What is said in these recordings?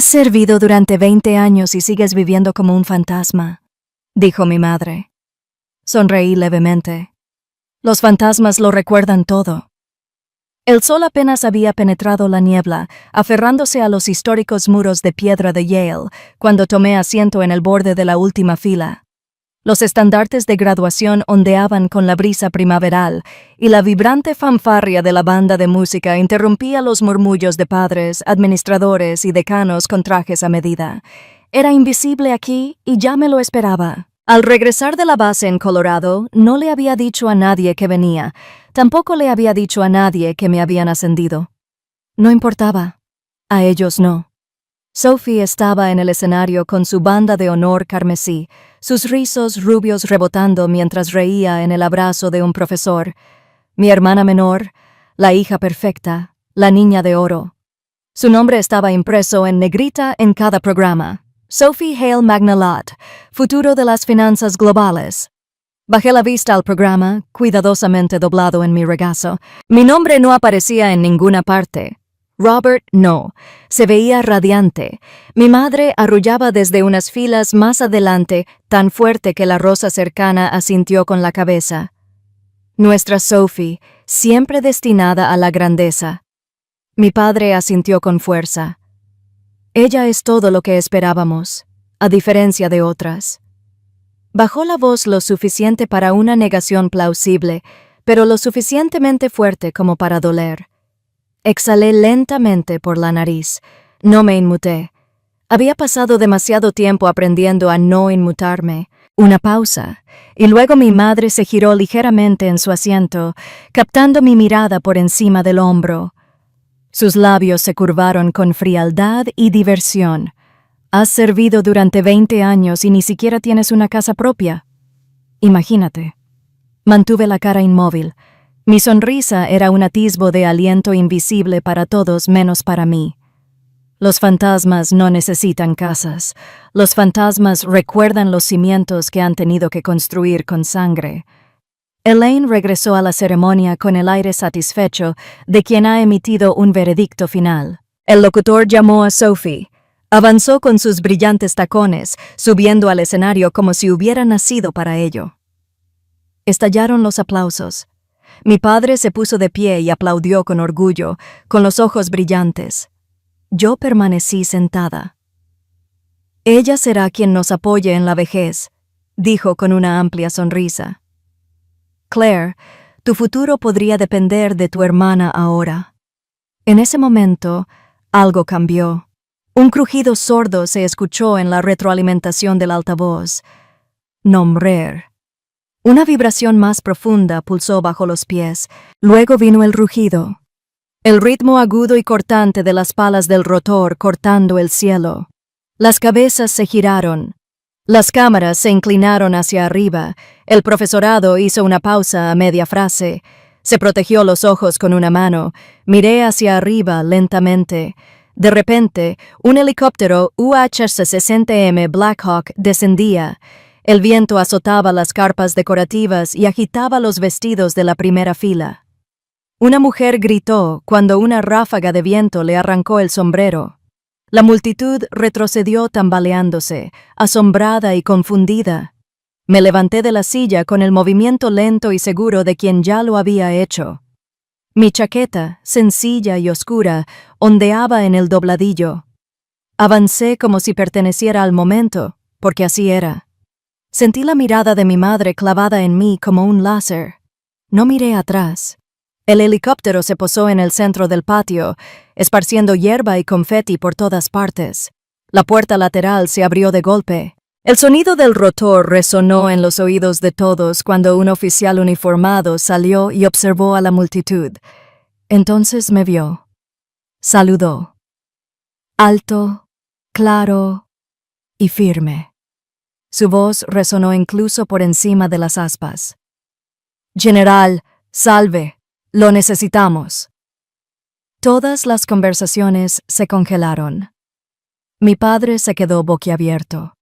Has servido durante 20 años y sigues viviendo como un fantasma, dijo mi madre. Sonreí levemente. Los fantasmas lo recuerdan todo. El sol apenas había penetrado la niebla, aferrándose a los históricos muros de piedra de Yale, cuando tomé asiento en el borde de la última fila. Los estandartes de graduación ondeaban con la brisa primaveral, y la vibrante fanfarria de la banda de música interrumpía los murmullos de padres, administradores y decanos con trajes a medida. Era invisible aquí y ya me lo esperaba. Al regresar de la base en Colorado, no le había dicho a nadie que venía. Tampoco le había dicho a nadie que me habían ascendido. No importaba. A ellos no. Sophie estaba en el escenario con su banda de honor carmesí, sus rizos rubios rebotando mientras reía en el abrazo de un profesor. Mi hermana menor, la hija perfecta, la niña de oro. Su nombre estaba impreso en negrita en cada programa. Sophie Hale Magnalat, futuro de las finanzas globales. Bajé la vista al programa, cuidadosamente doblado en mi regazo. Mi nombre no aparecía en ninguna parte. Robert no. Se veía radiante. Mi madre arrullaba desde unas filas más adelante, tan fuerte que la rosa cercana asintió con la cabeza. Nuestra Sophie, siempre destinada a la grandeza. Mi padre asintió con fuerza. Ella es todo lo que esperábamos, a diferencia de otras. Bajó la voz lo suficiente para una negación plausible, pero lo suficientemente fuerte como para doler. Exhalé lentamente por la nariz. No me inmuté. Había pasado demasiado tiempo aprendiendo a no inmutarme. Una pausa, y luego mi madre se giró ligeramente en su asiento, captando mi mirada por encima del hombro. Sus labios se curvaron con frialdad y diversión. Has servido durante 20 años y ni siquiera tienes una casa propia. Imagínate. Mantuve la cara inmóvil. Mi sonrisa era un atisbo de aliento invisible para todos menos para mí. Los fantasmas no necesitan casas. Los fantasmas recuerdan los cimientos que han tenido que construir con sangre. Elaine regresó a la ceremonia con el aire satisfecho de quien ha emitido un veredicto final. El locutor llamó a Sophie. Avanzó con sus brillantes tacones, subiendo al escenario como si hubiera nacido para ello. Estallaron los aplausos. Mi padre se puso de pie y aplaudió con orgullo, con los ojos brillantes. Yo permanecí sentada. Ella será quien nos apoye en la vejez, dijo con una amplia sonrisa. Claire, tu futuro podría depender de tu hermana ahora. En ese momento, algo cambió. Un crujido sordo se escuchó en la retroalimentación del altavoz. Nombrer. Una vibración más profunda pulsó bajo los pies. Luego vino el rugido. El ritmo agudo y cortante de las palas del rotor cortando el cielo. Las cabezas se giraron. Las cámaras se inclinaron hacia arriba. El profesorado hizo una pausa a media frase. Se protegió los ojos con una mano. Miré hacia arriba lentamente. De repente, un helicóptero UH-60M Blackhawk descendía. El viento azotaba las carpas decorativas y agitaba los vestidos de la primera fila. Una mujer gritó cuando una ráfaga de viento le arrancó el sombrero. La multitud retrocedió tambaleándose, asombrada y confundida. Me levanté de la silla con el movimiento lento y seguro de quien ya lo había hecho. Mi chaqueta, sencilla y oscura, ondeaba en el dobladillo. Avancé como si perteneciera al momento, porque así era. Sentí la mirada de mi madre clavada en mí como un láser. No miré atrás. El helicóptero se posó en el centro del patio, esparciendo hierba y confeti por todas partes. La puerta lateral se abrió de golpe. El sonido del rotor resonó en los oídos de todos cuando un oficial uniformado salió y observó a la multitud. Entonces me vio. Saludó. Alto, claro y firme. Su voz resonó incluso por encima de las aspas. General, salve, lo necesitamos. Todas las conversaciones se congelaron. Mi padre se quedó boquiabierto.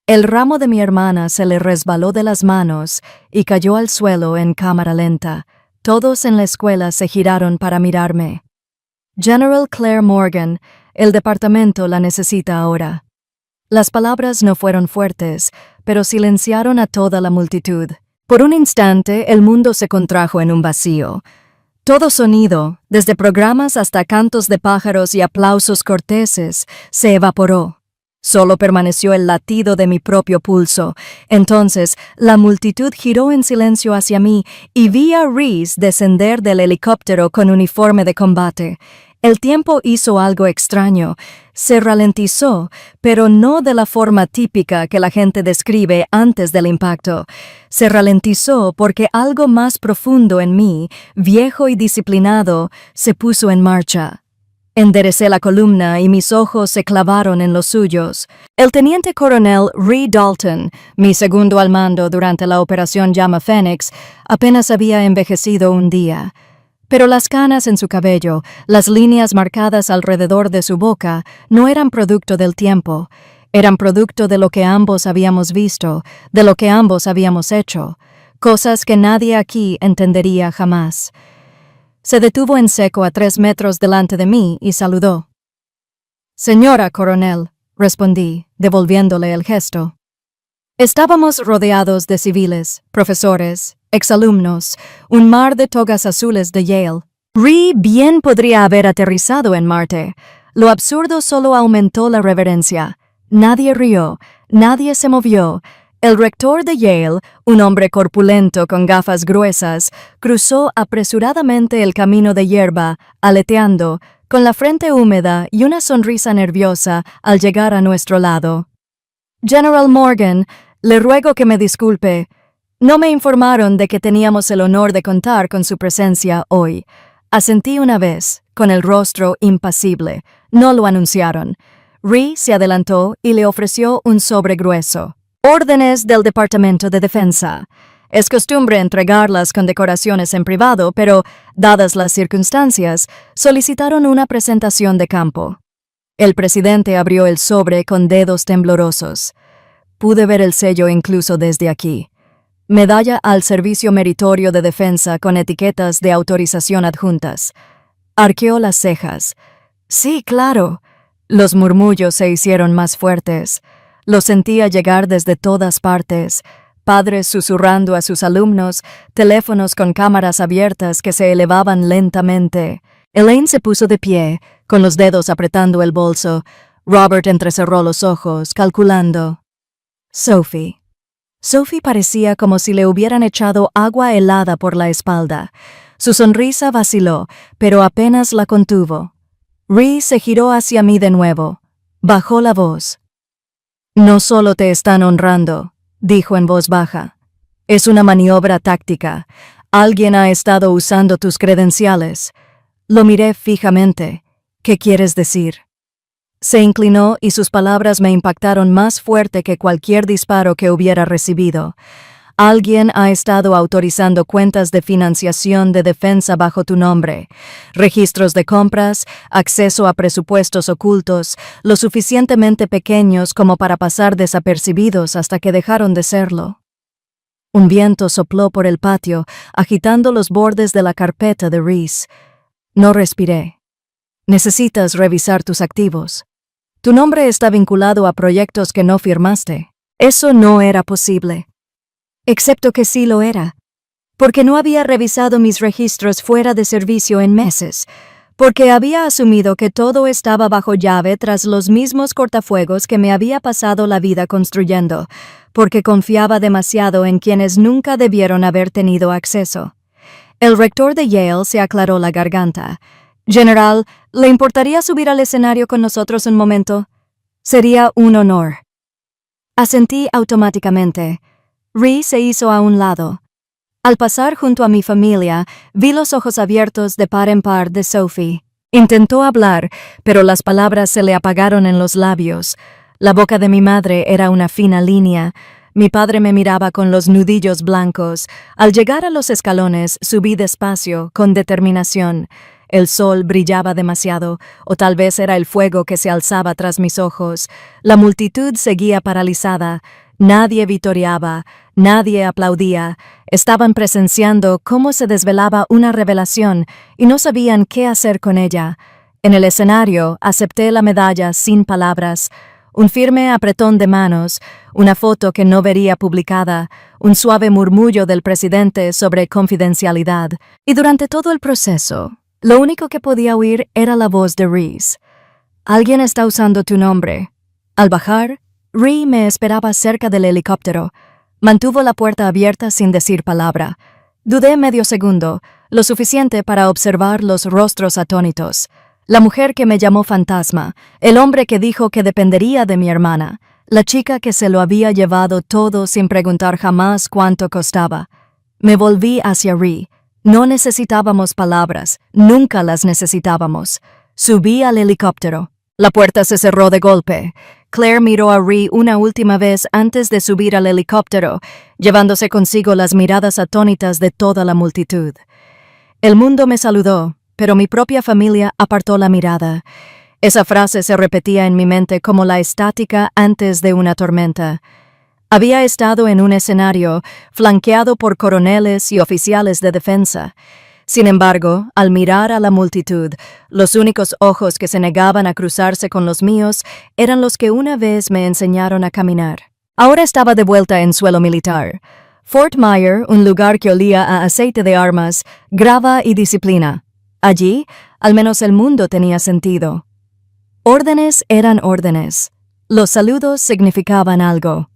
El ramo de mi hermana se le resbaló de las manos y cayó al suelo en cámara lenta. Todos en la escuela se giraron para mirarme. General Claire Morgan, El departamento la necesita ahora. Las palabras no fueron fuertes, pero silenciaron a toda la multitud. Por un instante, el mundo se contrajo en un vacío. Todo sonido, desde programas hasta cantos de pájaros y aplausos corteses, se evaporó. Solo permaneció el latido de mi propio pulso. Entonces, la multitud giró en silencio hacia mí y vi a Reese descender del helicóptero con uniforme de combate. El tiempo hizo algo extraño. Se ralentizó, pero no de la forma típica que la gente describe antes del impacto. Se ralentizó porque algo más profundo en mí, viejo y disciplinado, se puso en marcha. Enderecé la columna y mis ojos se clavaron en los suyos. El teniente coronel Ree Dalton, mi segundo al mando durante la operación Llama Fénix, apenas había envejecido un día. Pero las canas en su cabello, las líneas marcadas alrededor de su boca, no eran producto del tiempo. Eran producto de lo que ambos habíamos visto, de lo que ambos habíamos hecho, cosas que nadie aquí entendería jamás. Se detuvo en seco a 3 metros delante de mí y saludó. «Señora coronel», respondí, devolviéndole el gesto. Estábamos rodeados de civiles, profesores, exalumnos, un mar de togas azules de Yale. Ree bien podría haber aterrizado en Marte. Lo absurdo solo aumentó la reverencia. Nadie rió, nadie se movió. El rector de Yale, un hombre corpulento con gafas gruesas, cruzó apresuradamente el camino de hierba, aleteando, con la frente húmeda y una sonrisa nerviosa al llegar a nuestro lado. «General Morgan, le ruego que me disculpe. No me informaron de que teníamos el honor de contar con su presencia hoy». Asentí una vez, con el rostro impasible. No lo anunciaron. Ree se adelantó y le ofreció un sobre grueso. «Órdenes del Departamento de Defensa. Es costumbre entregar las condecoraciones en privado, pero, dadas las circunstancias, solicitaron una presentación de campo». El presidente abrió el sobre con dedos temblorosos. Pude ver el sello incluso desde aquí. Medalla al Servicio Meritorio de Defensa con etiquetas de autorización adjuntas. Arqueó las cejas. «Sí, claro». Los murmullos se hicieron más fuertes. Los sentía llegar desde todas partes. Padres susurrando a sus alumnos, teléfonos con cámaras abiertas que se elevaban lentamente. Elaine se puso de pie, con los dedos apretando el bolso. Robert entrecerró los ojos, calculando. Sophie. Sophie parecía como si le hubieran echado agua helada por la espalda. Su sonrisa vaciló, pero apenas la contuvo. Ree se giró hacia mí de nuevo. Bajó la voz. «No solo te están honrando», dijo en voz baja. «Es una maniobra táctica. Alguien ha estado usando tus credenciales». Lo miré fijamente. «¿Qué quieres decir?» Se inclinó y sus palabras me impactaron más fuerte que cualquier disparo que hubiera recibido. «Alguien ha estado autorizando cuentas de financiación de defensa bajo tu nombre, registros de compras, acceso a presupuestos ocultos, lo suficientemente pequeños como para pasar desapercibidos hasta que dejaron de serlo». Un viento sopló por el patio, agitando los bordes de la carpeta de Reese. No respiré. «Necesitas revisar tus activos. Tu nombre está vinculado a proyectos que no firmaste. Eso no era posible». Excepto que sí lo era. Porque no había revisado mis registros fuera de servicio en meses. Porque había asumido que todo estaba bajo llave tras los mismos cortafuegos que me había pasado la vida construyendo. Porque confiaba demasiado en quienes nunca debieron haber tenido acceso. El rector de Yale se aclaró la garganta. «General, ¿le importaría subir al escenario con nosotros un momento? Sería un honor». Asentí automáticamente. Ree se hizo a un lado. Al pasar junto a mi familia, vi los ojos abiertos de par en par de Sophie. Intentó hablar, pero las palabras se le apagaron en los labios. La boca de mi madre era una fina línea. Mi padre me miraba con los nudillos blancos. Al llegar a los escalones, subí despacio, con determinación. El sol brillaba demasiado, o tal vez era el fuego que se alzaba tras mis ojos. La multitud seguía paralizada. Nadie vitoreaba, nadie aplaudía. Estaban presenciando cómo se desvelaba una revelación y no sabían qué hacer con ella. En el escenario, acepté la medalla sin palabras, un firme apretón de manos, una foto que no vería publicada, un suave murmullo del presidente sobre confidencialidad, y durante todo el proceso, lo único que podía oír era la voz de Reese. Alguien está usando tu nombre. Al bajar, Ree me esperaba cerca del helicóptero. Mantuvo la puerta abierta sin decir palabra. Dudé medio segundo, lo suficiente para observar los rostros atónitos. La mujer que me llamó fantasma, el hombre que dijo que dependería de mi hermana, la chica que se lo había llevado todo sin preguntar jamás cuánto costaba. Me volví hacia Ree. No necesitábamos palabras, nunca las necesitábamos. Subí al helicóptero. La puerta se cerró de golpe. Claire miró a Ree una última vez antes de subir al helicóptero, llevándose consigo las miradas atónitas de toda la multitud. El mundo me saludó, pero mi propia familia apartó la mirada. Esa frase se repetía en mi mente como la estática antes de una tormenta. Había estado en un escenario flanqueado por coroneles y oficiales de defensa. Sin embargo, al mirar a la multitud, los únicos ojos que se negaban a cruzarse con los míos eran los que una vez me enseñaron a caminar. Ahora estaba de vuelta en suelo militar. Fort Myer, un lugar que olía a aceite de armas, grava y disciplina. Allí, al menos el mundo tenía sentido. Órdenes eran órdenes. Los saludos significaban algo.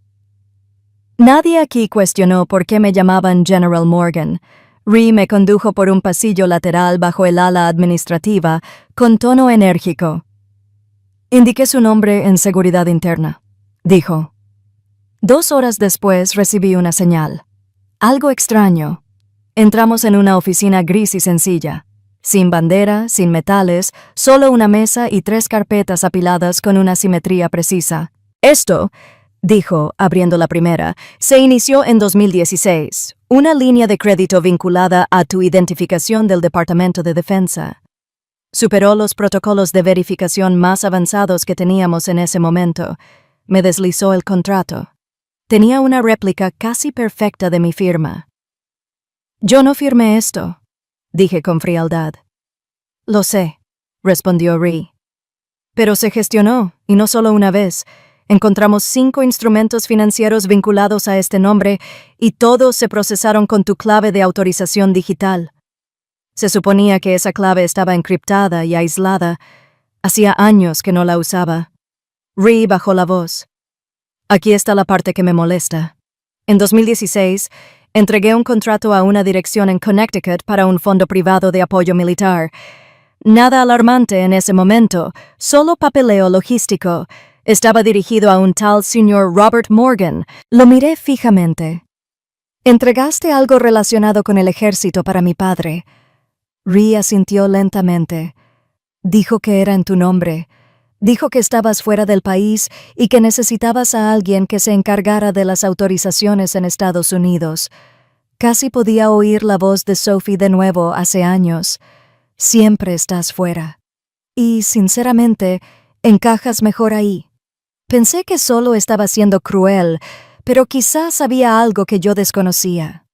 Nadie aquí cuestionó por qué me llamaban General Morgan. Ree me condujo por un pasillo lateral bajo el ala administrativa, con tono enérgico. Indiqué su nombre en seguridad interna, dijo. 2 horas después recibí una señal. Algo extraño. Entramos en una oficina gris y sencilla. Sin bandera, sin metales, solo una mesa y 3 carpetas apiladas con una simetría precisa. Esto, dijo, abriendo la primera, se inició en 2016. Una línea de crédito vinculada a tu identificación del Departamento de Defensa. Superó los protocolos de verificación más avanzados que teníamos en ese momento. Me deslizó el contrato. Tenía una réplica casi perfecta de mi firma. Yo no firmé esto, dije con frialdad. Lo sé, respondió Ree. Pero se gestionó, y no solo una vez. Encontramos 5 instrumentos financieros vinculados a este nombre y todos se procesaron con tu clave de autorización digital. Se suponía que esa clave estaba encriptada y aislada. Hacía años que no la usaba. Ree bajó la voz. Aquí está la parte que me molesta. En 2016, entregué un contrato a una dirección en Connecticut para un fondo privado de apoyo militar. Nada alarmante en ese momento, solo papeleo logístico. Estaba dirigido a un tal señor Robert Morgan. Lo miré fijamente. Entregaste algo relacionado con el ejército para mi padre. Ree asintió lentamente. Dijo que era en tu nombre. Dijo que estabas fuera del país y que necesitabas a alguien que se encargara de las autorizaciones en Estados Unidos. Casi podía oír la voz de Sophie de nuevo hace años. Siempre estás fuera. Y, sinceramente, encajas mejor ahí. Pensé que solo estaba siendo cruel, pero quizás había algo que yo desconocía.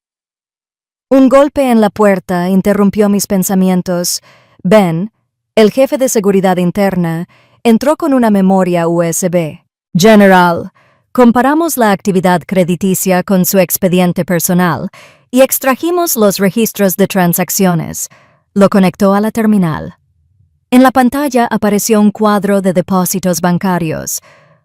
Un golpe en la puerta interrumpió mis pensamientos. Ben, el jefe de seguridad interna, entró con una memoria USB. General, comparamos la actividad crediticia con su expediente personal y extrajimos los registros de transacciones. Lo conectó a la terminal. En la pantalla apareció un cuadro de depósitos bancarios.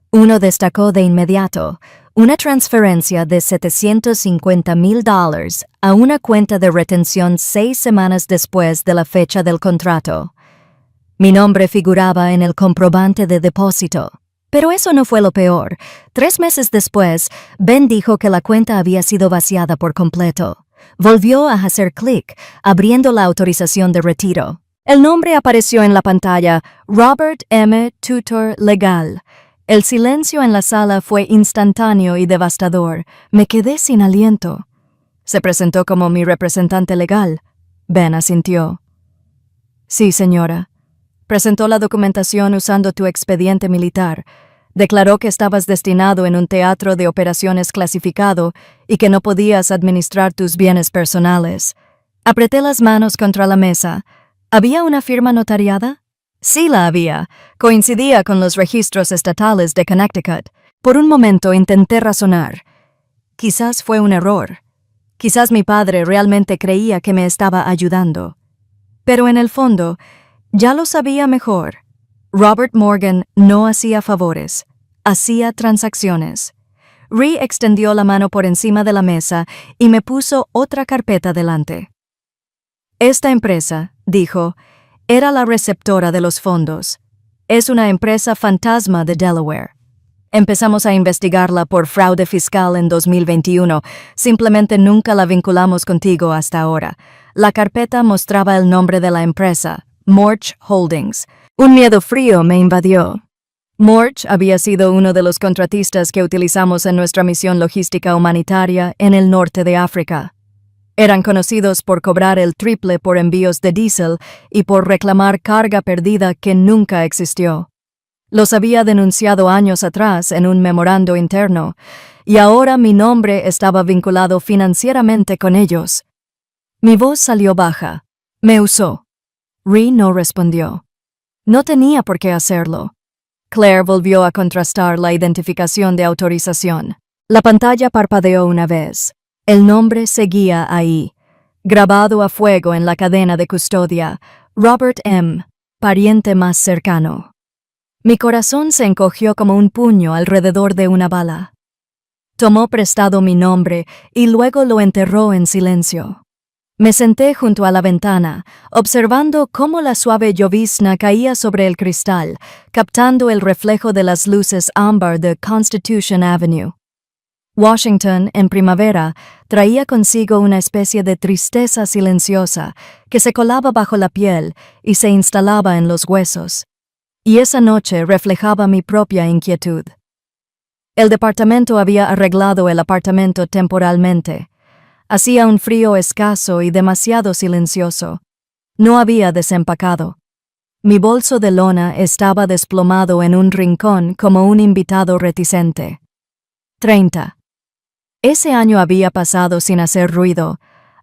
Uno destacó de inmediato, una transferencia de $750,000 a una cuenta de retención 6 semanas después de la fecha del contrato. Mi nombre figuraba en el comprobante de depósito. Pero eso no fue lo peor. 3 meses después, Ben dijo que la cuenta había sido vaciada por completo. Volvió a hacer clic, abriendo la autorización de retiro. El nombre apareció en la pantalla, Robert M. Tutor Legal. El silencio en la sala fue instantáneo y devastador. Me quedé sin aliento. Se presentó como mi representante legal. Ben asintió. Sí, señora. Presentó la documentación usando tu expediente militar. Declaró que estabas destinado en un teatro de operaciones clasificado y que no podías administrar tus bienes personales. Apreté las manos contra la mesa. ¿Había una firma notariada? Sí la había. Coincidía con los registros estatales de Connecticut. Por un momento intenté razonar. Quizás fue un error. Quizás mi padre realmente creía que me estaba ayudando. Pero en el fondo, ya lo sabía mejor. Robert Morgan no hacía favores, hacía transacciones. Rhee extendió la mano por encima de la mesa y me puso otra carpeta delante. Esta empresa, dijo, era la receptora de los fondos. Es una empresa fantasma de Delaware. Empezamos a investigarla por fraude fiscal en 2021. Simplemente nunca la vinculamos contigo hasta ahora. La carpeta mostraba el nombre de la empresa, Morch Holdings. Un miedo frío me invadió. Morch había sido uno de los contratistas que utilizamos en nuestra misión logística humanitaria en el norte de África. Eran conocidos por cobrar el triple por envíos de diésel y por reclamar carga perdida que nunca existió. Los había denunciado años atrás en un memorando interno, y ahora mi nombre estaba vinculado financieramente con ellos. Mi voz salió baja. Me usó. Rhee no respondió. No tenía por qué hacerlo. Claire volvió a contrastar la identificación de autorización. La pantalla parpadeó una vez. El nombre seguía ahí, grabado a fuego en la cadena de custodia, Robert M., pariente más cercano. Mi corazón se encogió como un puño alrededor de una bala. Tomó prestado mi nombre y luego lo enterró en silencio. Me senté junto a la ventana, observando cómo la suave llovizna caía sobre el cristal, captando el reflejo de las luces ámbar de Constitution Avenue. Washington, en primavera, traía consigo una especie de tristeza silenciosa que se colaba bajo la piel y se instalaba en los huesos. Y esa noche reflejaba mi propia inquietud. El departamento había arreglado el apartamento temporalmente. Hacía un frío escaso y demasiado silencioso. No había desempacado. Mi bolso de lona estaba desplomado en un rincón como un invitado reticente. 30. Ese año había pasado sin hacer ruido.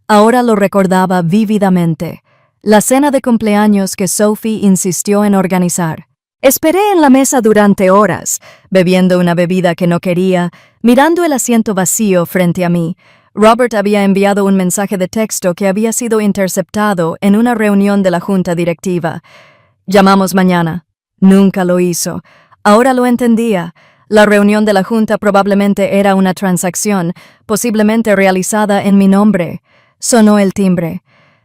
Ahora lo recordaba vívidamente. La cena de cumpleaños que Sophie insistió en organizar. Esperé en la mesa durante horas, bebiendo una bebida que no quería, mirando el asiento vacío frente a mí. Robert había enviado un mensaje de texto que había sido interceptado en una reunión de la junta directiva. Llamamos mañana. Nunca lo hizo. Ahora lo entendía. La reunión de la junta probablemente era una transacción, posiblemente realizada en mi nombre. Sonó el timbre.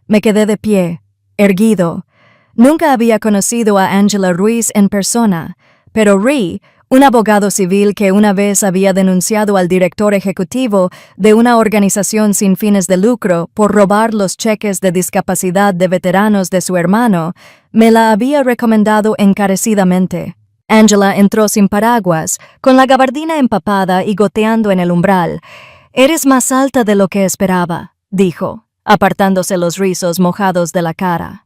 Me quedé de pie, erguido. Nunca había conocido a Angela Ruiz en persona, pero Rhee, un abogado civil que una vez había denunciado al director ejecutivo de una organización sin fines de lucro por robar los cheques de discapacidad de veteranos de su hermano, me la había recomendado encarecidamente. Angela entró sin paraguas, con la gabardina empapada y goteando en el umbral. «Eres más alta de lo que esperaba», dijo, apartándose los rizos mojados de la cara.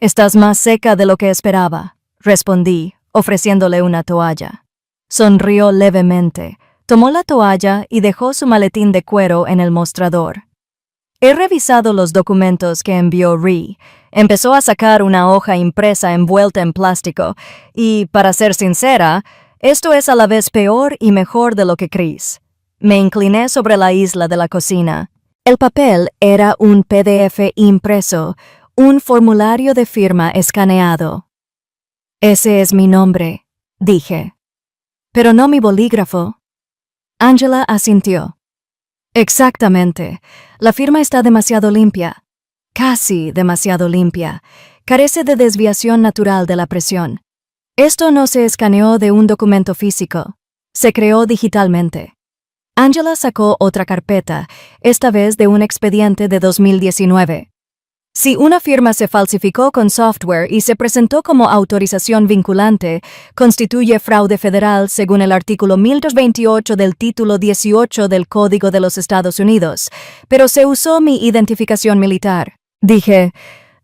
«Estás más seca de lo que esperaba», respondí, ofreciéndole una toalla. Sonrió levemente, tomó la toalla y dejó su maletín de cuero en el mostrador. «He revisado los documentos que envió Rhee». Empezó a sacar una hoja impresa envuelta en plástico y, para ser sincera, esto es a la vez peor y mejor de lo que crees. Me incliné sobre la isla de la cocina. El papel era un PDF impreso, un formulario de firma escaneado. «Ese es mi nombre», dije. «Pero no mi bolígrafo». Angela asintió. «Exactamente. La firma está demasiado limpia. Casi demasiado limpia. Carece de desviación natural de la presión. Esto no se escaneó de un documento físico. Se creó digitalmente». Angela sacó otra carpeta, esta vez de un expediente de 2019. Si una firma se falsificó con software y se presentó como autorización vinculante, constituye fraude federal según el artículo 1228 del título 18 del Código de los Estados Unidos, pero se usó mi identificación militar. Dije,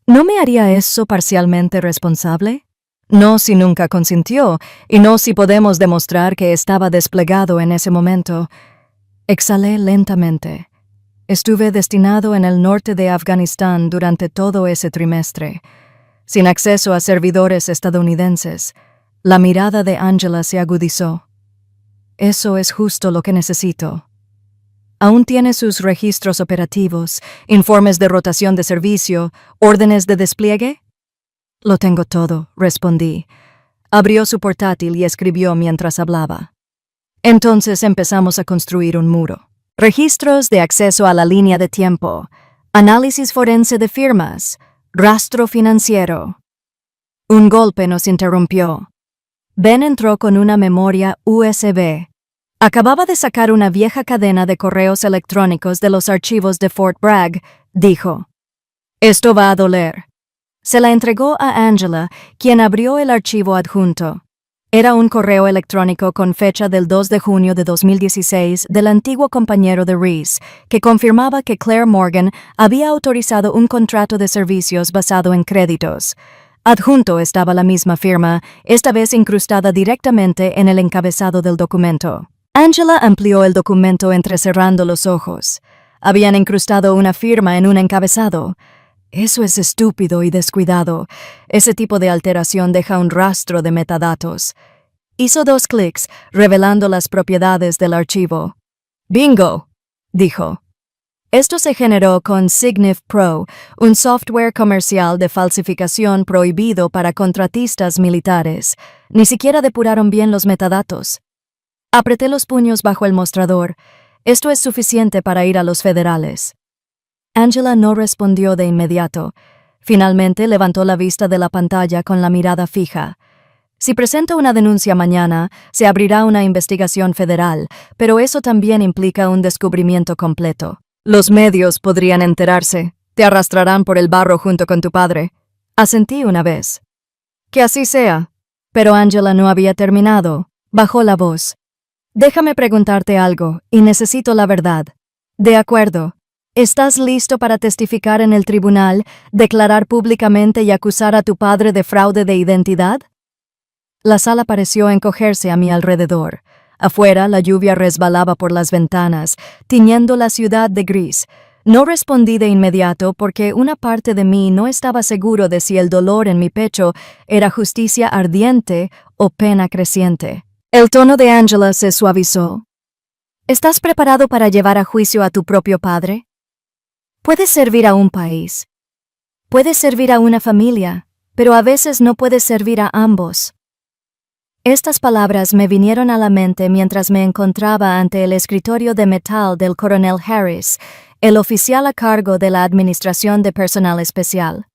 ¿no me haría eso parcialmente responsable? No si nunca consintió, y no si podemos demostrar que estaba desplegado en ese momento. Exhalé lentamente. Estuve destinado en el norte de Afganistán durante todo ese trimestre. Sin acceso a servidores estadounidenses, la mirada de Angela se agudizó. Eso es justo lo que necesito. ¿Aún tiene sus registros operativos, informes de rotación de servicio, órdenes de despliegue? Lo tengo todo, respondí. Abrió su portátil y escribió mientras hablaba. Entonces empezamos a construir un muro. Registros de acceso a la línea de tiempo, análisis forense de firmas, rastro financiero. Un golpe nos interrumpió. Ben entró con una memoria USB. Acababa de sacar una vieja cadena de correos electrónicos de los archivos de Fort Bragg, dijo. Esto va a doler. Se la entregó a Angela, quien abrió el archivo adjunto. Era un correo electrónico con fecha del 2 de junio de 2016 del antiguo compañero de Reese, que confirmaba que Claire Morgan había autorizado un contrato de servicios basado en créditos. Adjunto estaba la misma firma, esta vez incrustada directamente en el encabezado del documento. Angela amplió el documento entrecerrando los ojos. Habían incrustado una firma en un encabezado. Eso es estúpido y descuidado. Ese tipo de alteración deja un rastro de metadatos. Hizo 2 clics, revelando las propiedades del archivo. ¡Bingo!, dijo. Esto se generó con Signif Pro, un software comercial de falsificación prohibido para contratistas militares. Ni siquiera depuraron bien los metadatos. Apreté los puños bajo el mostrador. Esto es suficiente para ir a los federales. Angela no respondió de inmediato. Finalmente levantó la vista de la pantalla con la mirada fija. Si presento una denuncia mañana, se abrirá una investigación federal, pero eso también implica un descubrimiento completo. Los medios podrían enterarse. Te arrastrarán por el barro junto con tu padre. Asentí una vez. Que así sea. Pero Angela no había terminado. Bajó la voz. Déjame preguntarte algo, y necesito la verdad. De acuerdo. ¿Estás listo para testificar en el tribunal, declarar públicamente y acusar a tu padre de fraude de identidad? La sala pareció encogerse a mi alrededor. Afuera, la lluvia resbalaba por las ventanas, tiñendo la ciudad de gris. No respondí de inmediato porque una parte de mí no estaba seguro de si el dolor en mi pecho era justicia ardiente o pena creciente. El tono de Angela se suavizó. ¿Estás preparado para llevar a juicio a tu propio padre? Puedes servir a un país. Puedes servir a una familia, pero a veces no puedes servir a ambos. Estas palabras me vinieron a la mente mientras me encontraba ante el escritorio de metal del coronel Harris, el oficial a cargo de la Administración de Personal Especial.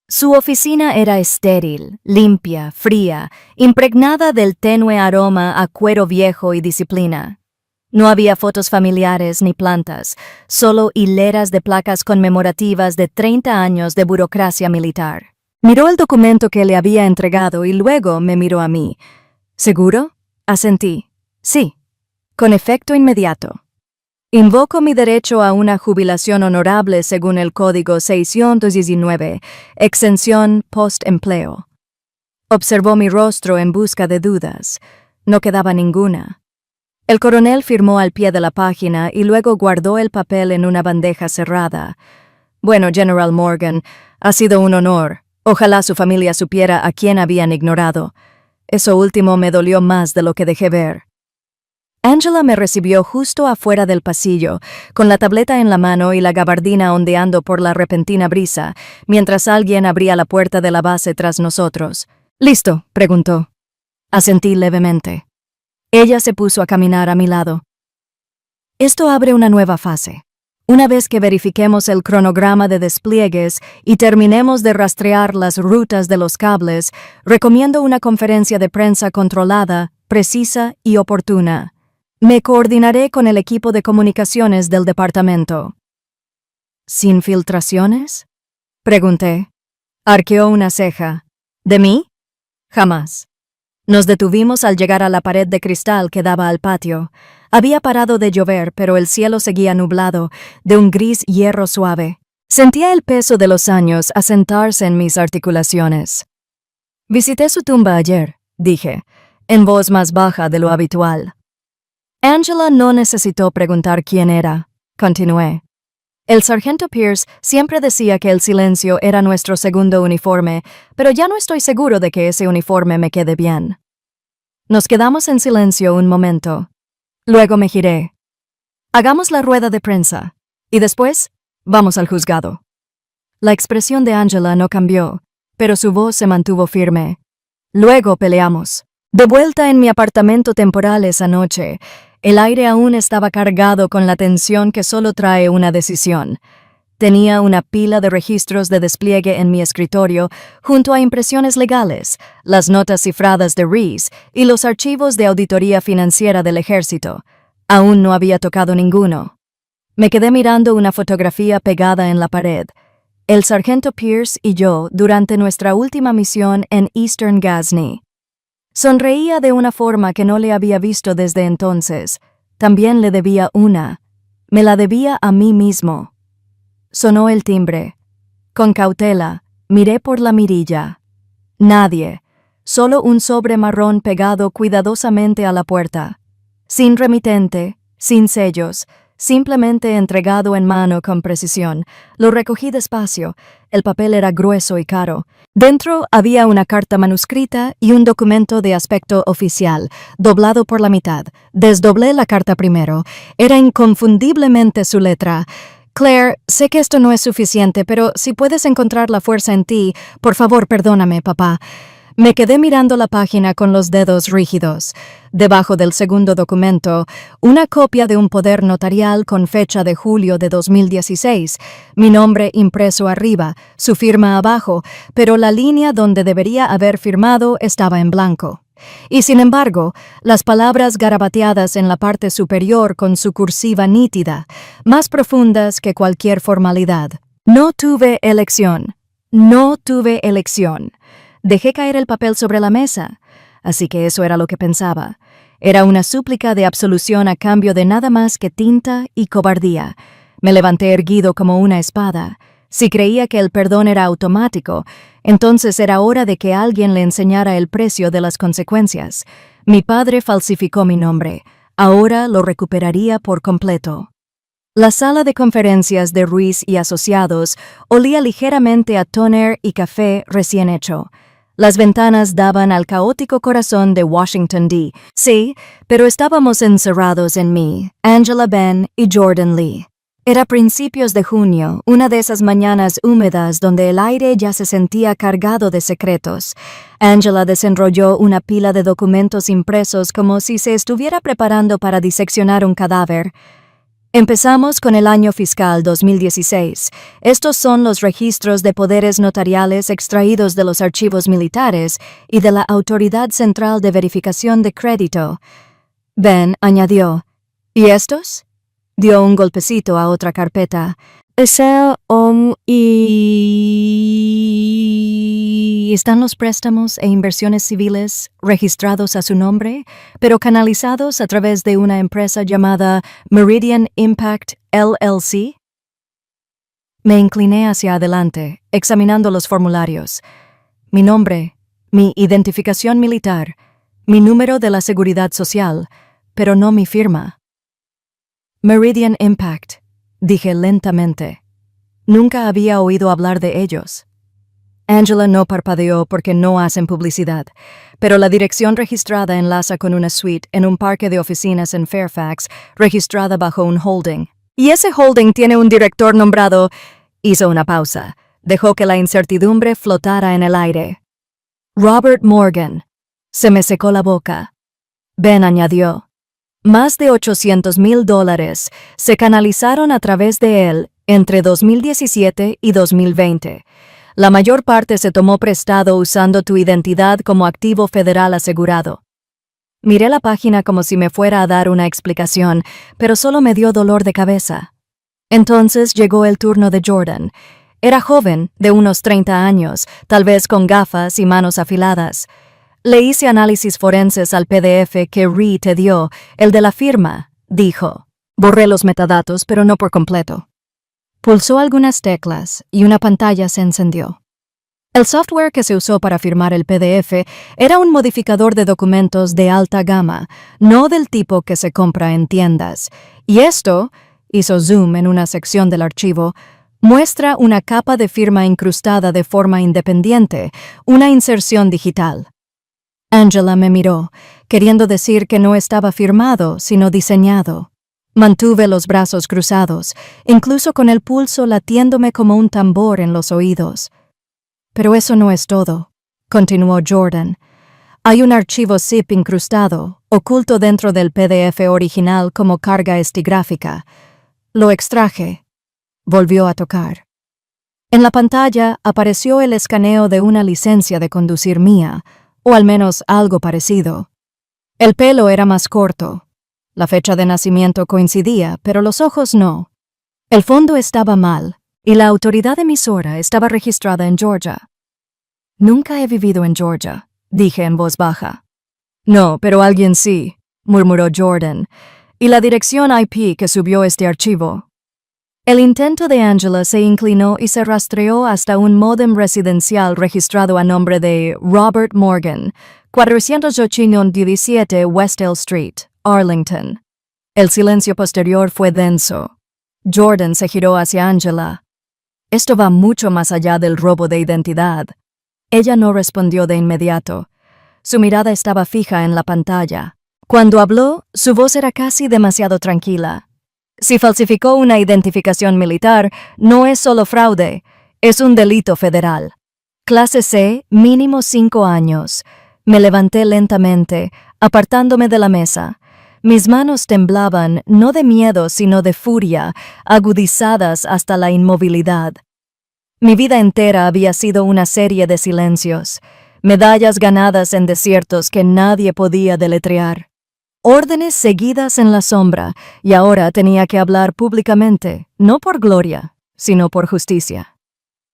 Su oficina era estéril, limpia, fría, impregnada del tenue aroma a cuero viejo y disciplina. No había fotos familiares ni plantas, solo hileras de placas conmemorativas de 30 años de burocracia militar. Miró el documento que le había entregado y luego me miró a mí. ¿Seguro? Asentí. Sí. Con efecto inmediato. Invoco mi derecho a una jubilación honorable según el Código 619, exención post-empleo. Observó mi rostro en busca de dudas. No quedaba ninguna. El coronel firmó al pie de la página y luego guardó el papel en una bandeja cerrada. Bueno, General Morgan, ha sido un honor. Ojalá su familia supiera a quién habían ignorado. Eso último me dolió más de lo que dejé ver. Angela me recibió justo afuera del pasillo, con la tableta en la mano y la gabardina ondeando por la repentina brisa, mientras alguien abría la puerta de la base tras nosotros. ¿Listo?, preguntó. Asentí levemente. Ella se puso a caminar a mi lado. Esto abre una nueva fase. Una vez que verifiquemos el cronograma de despliegues y terminemos de rastrear las rutas de los cables, recomiendo una conferencia de prensa controlada, precisa y oportuna. Me coordinaré con el equipo de comunicaciones del departamento. ¿Sin filtraciones?, pregunté. Arqueó una ceja. ¿De mí? Jamás. Nos detuvimos al llegar a la pared de cristal que daba al patio. Había parado de llover, pero el cielo seguía nublado, de un gris hierro suave. Sentía el peso de los años asentarse en mis articulaciones. Visité su tumba ayer, dije, en voz más baja de lo habitual. Angela no necesitó preguntar quién era, continué. El sargento Pierce siempre decía que el silencio era nuestro segundo uniforme, pero ya no estoy seguro de que ese uniforme me quede bien. Nos quedamos en silencio un momento. Luego me giré. Hagamos la rueda de prensa. Y después, vamos al juzgado. La expresión de Angela no cambió, pero su voz se mantuvo firme. Luego peleamos. De vuelta en mi apartamento temporal esa noche, el aire aún estaba cargado con la tensión que solo trae una decisión. Tenía una pila de registros de despliegue en mi escritorio, junto a impresiones legales, las notas cifradas de Reese y los archivos de auditoría financiera del ejército. Aún no había tocado ninguno. Me quedé mirando una fotografía pegada en la pared. El sargento Pierce y yo durante nuestra última misión en Eastern Ghazni. Sonreía de una forma que no le había visto desde entonces. También le debía una. Me la debía a mí mismo. Sonó el timbre. Con cautela, miré por la mirilla. Nadie. Solo un sobre marrón pegado cuidadosamente a la puerta. Sin remitente, sin sellos, simplemente entregado en mano con precisión. Lo recogí despacio. El papel era grueso y caro. Dentro había una carta manuscrita y un documento de aspecto oficial, doblado por la mitad. Desdoblé la carta primero. Era inconfundiblemente su letra. Claire, sé que esto no es suficiente, pero si puedes encontrar la fuerza en ti, por favor, perdóname, papá. Me quedé mirando la página con los dedos rígidos. Debajo del segundo documento, una copia de un poder notarial con fecha de julio de 2016, mi nombre impreso arriba, su firma abajo, pero la línea donde debería haber firmado estaba en blanco. Y sin embargo, las palabras garabateadas en la parte superior con su cursiva nítida, más profundas que cualquier formalidad. No tuve elección. No tuve elección. Dejé caer el papel sobre la mesa, así que eso era lo que pensaba. Era una súplica de absolución a cambio de nada más que tinta y cobardía. Me levanté erguido como una espada. Si creía que el perdón era automático, entonces era hora de que alguien le enseñara el precio de las consecuencias. Mi padre falsificó mi nombre. Ahora lo recuperaría por completo. La sala de conferencias de Ruiz y Asociados olía ligeramente a tóner y café recién hecho. Las ventanas daban al caótico corazón de Washington, D.C., pero estábamos encerrados en mí, Angela Benn y Jordan Lee. Era principios de junio, una de esas mañanas húmedas donde el aire ya se sentía cargado de secretos. Angela desenrolló una pila de documentos impresos como si se estuviera preparando para diseccionar un cadáver. Empezamos con el año fiscal 2016. Estos son los registros de poderes notariales extraídos de los archivos militares y de la Autoridad Central de Verificación de Crédito. Ben añadió, ¿y estos? Dio un golpecito a otra carpeta. Y están los préstamos e inversiones civiles registrados a su nombre, pero canalizados a través de una empresa llamada Meridian Impact LLC. Me incliné hacia adelante, examinando los formularios. Mi nombre, mi identificación militar, mi número de la seguridad social, pero no mi firma. Meridian Impact, dije lentamente. Nunca había oído hablar de ellos. Angela no parpadeó porque no hacen publicidad, pero la dirección registrada enlaza con una suite en un parque de oficinas en Fairfax, registrada bajo un holding. Y ese holding tiene un director nombrado. Hizo una pausa. Dejó que la incertidumbre flotara en el aire. Robert Morgan. Se me secó la boca. Ben añadió. Más de $800,000 se canalizaron a través de él entre 2017 y 2020. La mayor parte se tomó prestado usando tu identidad como activo federal asegurado. Miré la página como si me fuera a dar una explicación, pero solo me dio dolor de cabeza. Entonces llegó el turno de Jordan. Era joven, de unos 30 años, tal vez con gafas y manos afiladas. Le hice análisis forenses al PDF que Ree te dio, el de la firma, dijo. Borré los metadatos, pero no por completo. Pulsó algunas teclas y una pantalla se encendió. El software que se usó para firmar el PDF era un modificador de documentos de alta gama, no del tipo que se compra en tiendas. Y esto, hizo zoom en una sección del archivo, muestra una capa de firma incrustada de forma independiente, una inserción digital. Angela me miró, queriendo decir que no estaba firmado, sino diseñado. Mantuve los brazos cruzados, incluso con el pulso latiéndome como un tambor en los oídos. Pero eso no es todo, continuó Jordan. Hay un archivo zip incrustado, oculto dentro del PDF original como carga estigráfica. Lo extraje. Volvió a tocar. En la pantalla apareció el escaneo de una licencia de conducir mía, o al menos algo parecido. El pelo era más corto. La fecha de nacimiento coincidía, pero los ojos no. El fondo estaba mal, y la autoridad emisora estaba registrada en Georgia. Nunca he vivido en Georgia, dije en voz baja. No, pero alguien sí, murmuró Jordan. ¿Y la dirección IP que subió este archivo? El intento de Angela se inclinó y se rastreó hasta un módem residencial registrado a nombre de Robert Morgan, 417 West Elm Street, Arlington. El silencio posterior fue denso. Jordan se giró hacia Angela. Esto va mucho más allá del robo de identidad. Ella no respondió de inmediato. Su mirada estaba fija en la pantalla. Cuando habló, su voz era casi demasiado tranquila. Si falsificó una identificación militar, no es solo fraude, es un delito federal. Clase C, mínimo 5 años. Me levanté lentamente, apartándome de la mesa. Mis manos temblaban, no de miedo, sino de furia, agudizadas hasta la inmovilidad. Mi vida entera había sido una serie de silencios, medallas ganadas en desiertos que nadie podía deletrear. Órdenes seguidas en la sombra, y ahora tenía que hablar públicamente, no por gloria, sino por justicia.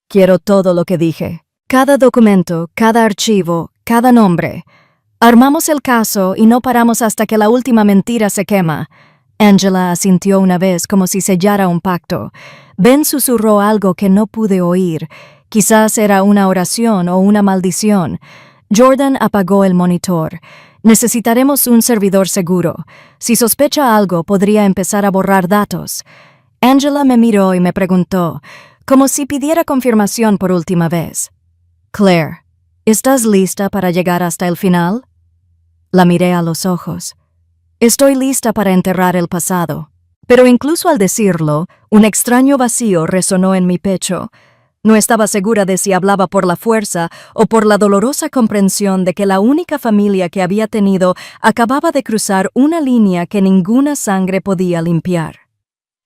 Quiero todo lo que dije, cada documento, cada archivo, cada nombre. Armamos el caso y no paramos hasta que la última mentira se quema. Angela asintió una vez como si sellara un pacto. Ben susurró algo que no pude oír. Quizás era una oración o una maldición. Jordan apagó el monitor. Necesitaremos un servidor seguro. Si sospecha algo, podría empezar a borrar datos. Angela me miró y me preguntó, como si pidiera confirmación por última vez. Claire, ¿estás lista para llegar hasta el final? La miré a los ojos. Estoy lista para enterrar el pasado. Pero incluso al decirlo, un extraño vacío resonó en mi pecho. No estaba segura de si hablaba por la fuerza o por la dolorosa comprensión de que la única familia que había tenido acababa de cruzar una línea que ninguna sangre podía limpiar.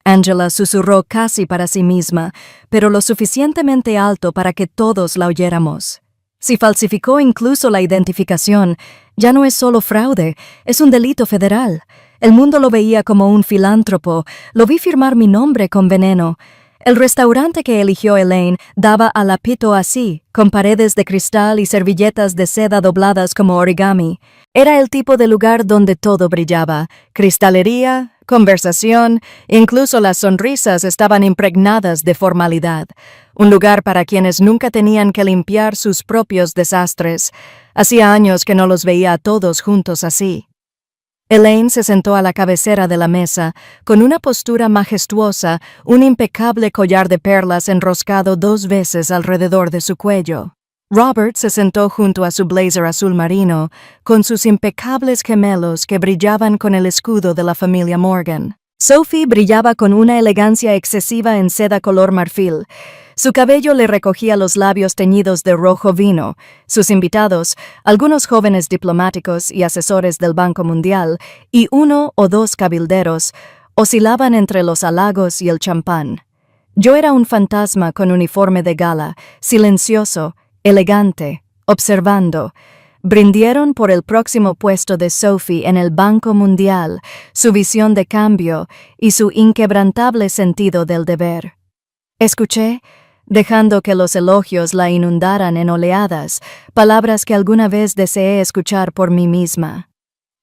Angela susurró casi para sí misma, pero lo suficientemente alto para que todos la oyéramos. Si falsificó incluso la identificación, ya no es solo fraude, es un delito federal. El mundo lo veía como un filántropo, lo vi firmar mi nombre con veneno. El restaurante que eligió Elaine daba a la Pito así, con paredes de cristal y servilletas de seda dobladas como origami. Era el tipo de lugar donde todo brillaba, cristalería, conversación, incluso las sonrisas estaban impregnadas de formalidad. Un lugar para quienes nunca tenían que limpiar sus propios desastres. Hacía años que no los veía a todos juntos así. Elaine se sentó a la cabecera de la mesa, con una postura majestuosa, un impecable collar de perlas enroscado 2 veces alrededor de su cuello. Robert se sentó junto a su blazer azul marino, con sus impecables gemelos que brillaban con el escudo de la familia Morgan. Sophie brillaba con una elegancia excesiva en seda color marfil. Su cabello le recogía los labios teñidos de rojo vino. Sus invitados, algunos jóvenes diplomáticos y asesores del Banco Mundial, y 1 o 2 cabilderos, oscilaban entre los halagos y el champán. Yo era un fantasma con uniforme de gala, silencioso, elegante, observando. Brindieron por el próximo puesto de Sophie en el Banco Mundial, su visión de cambio y su inquebrantable sentido del deber. Escuché, dejando que los elogios la inundaran en oleadas, palabras que alguna vez deseé escuchar por mí misma.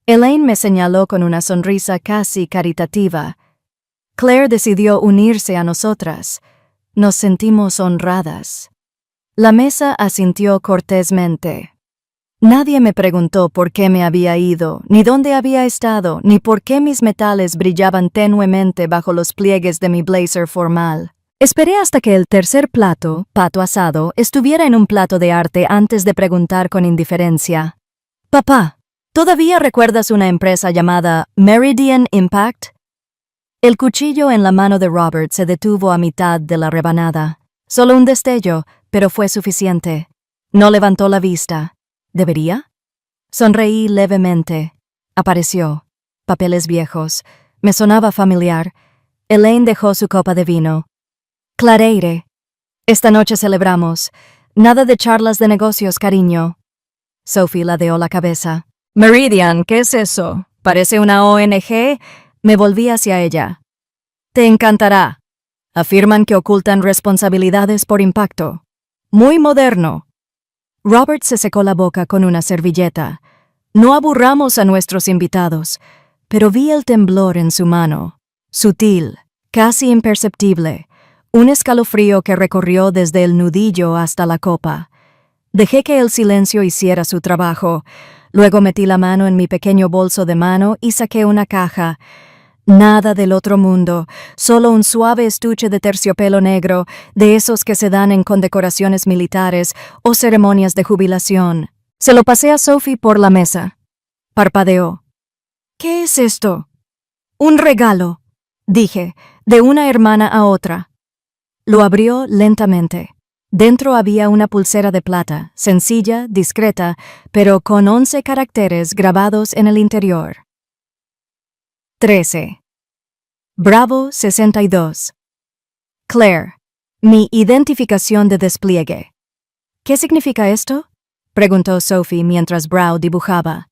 Elaine me señaló con una sonrisa casi caritativa. Claire decidió unirse a nosotras. Nos sentimos honradas. La mesa asintió cortésmente. Nadie me preguntó por qué me había ido, ni dónde había estado, ni por qué mis metales brillaban tenuemente bajo los pliegues de mi blazer formal. Esperé hasta que el tercer plato, pato asado, estuviera en un plato de arte antes de preguntar con indiferencia. «Papá, ¿todavía recuerdas una empresa llamada Meridian Impact?» El cuchillo en la mano de Robert se detuvo a mitad de la rebanada. Solo un destello, pero fue suficiente. No levantó la vista. ¿Debería? Sonreí levemente. Apareció. Papeles viejos. Me sonaba familiar. Elaine dejó su copa de vino. Clareire. Esta noche celebramos. Nada de charlas de negocios, cariño. Sophie ladeó la cabeza. Meridian, ¿qué es eso? ¿Parece una ONG? Me volví hacia ella. Te encantará. Afirman que ocultan responsabilidades por impacto. Muy moderno. Robert se secó la boca con una servilleta. No aburramos a nuestros invitados, pero vi el temblor en su mano. Sutil, casi imperceptible. Un escalofrío que recorrió desde el nudillo hasta la copa. Dejé que el silencio hiciera su trabajo. Luego metí la mano en mi pequeño bolso de mano y saqué una caja. Nada del otro mundo, solo un suave estuche de terciopelo negro, de esos que se dan en condecoraciones militares o ceremonias de jubilación. Se lo pasé a Sophie por la mesa. Parpadeó. «¿Qué es esto?» «Un regalo», dije, de una hermana a otra. Lo abrió lentamente. Dentro había una pulsera de plata, sencilla, discreta, pero con 11 caracteres grabados en el interior. 13. Bravo 62. Claire. Mi identificación de despliegue. ¿Qué significa esto?, preguntó Sophie mientras Brow dibujaba.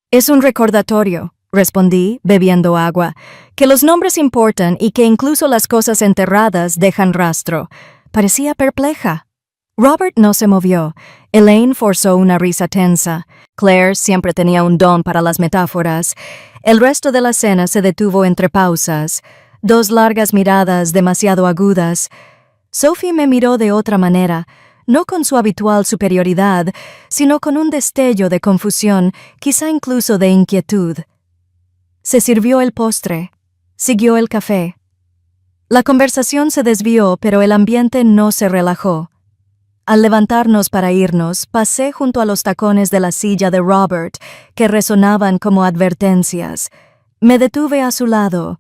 Es un recordatorio, respondí, bebiendo agua, que los nombres importan y que incluso las cosas enterradas dejan rastro. Parecía perpleja. Robert no se movió. Elaine forzó una risa tensa. Claire siempre tenía un don para las metáforas. El resto de la cena se detuvo entre pausas. 2 largas miradas demasiado agudas. Sophie me miró de otra manera, no con su habitual superioridad, sino con un destello de confusión, quizá incluso de inquietud. Se sirvió el postre. Siguió el café. La conversación se desvió, pero el ambiente no se relajó. Al levantarnos para irnos, pasé junto a los tacones de la silla de Robert, que resonaban como advertencias. Me detuve a su lado.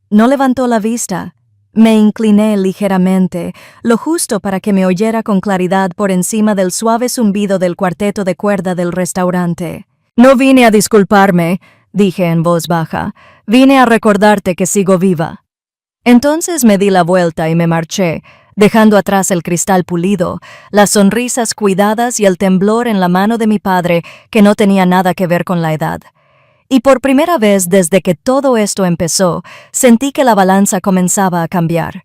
No levantó la vista. Me incliné ligeramente, lo justo para que me oyera con claridad por encima del suave zumbido del cuarteto de cuerda del restaurante. «No vine a disculparme», dije en voz baja. «Vine a recordarte que sigo viva». Entonces me di la vuelta y me marché, dejando atrás el cristal pulido, las sonrisas cuidadas y el temblor en la mano de mi padre, que no tenía nada que ver con la edad. Y por primera vez desde que todo esto empezó, sentí que la balanza comenzaba a cambiar.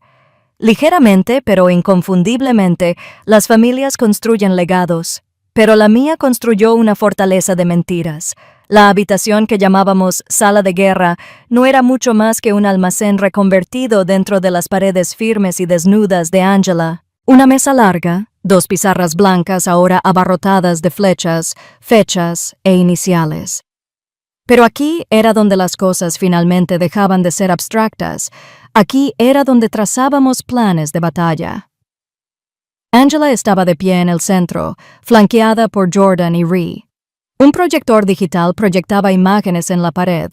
Ligeramente, pero inconfundiblemente, las familias construyen legados, pero la mía construyó una fortaleza de mentiras. La habitación que llamábamos sala de guerra no era mucho más que un almacén reconvertido dentro de las paredes firmes y desnudas de Angela. Una mesa larga, 2 pizarras blancas ahora abarrotadas de flechas, fechas e iniciales. Pero aquí era donde las cosas finalmente dejaban de ser abstractas. Aquí era donde trazábamos planes de batalla. Angela estaba de pie en el centro, flanqueada por Jordan y Rhee. Un proyector digital proyectaba imágenes en la pared,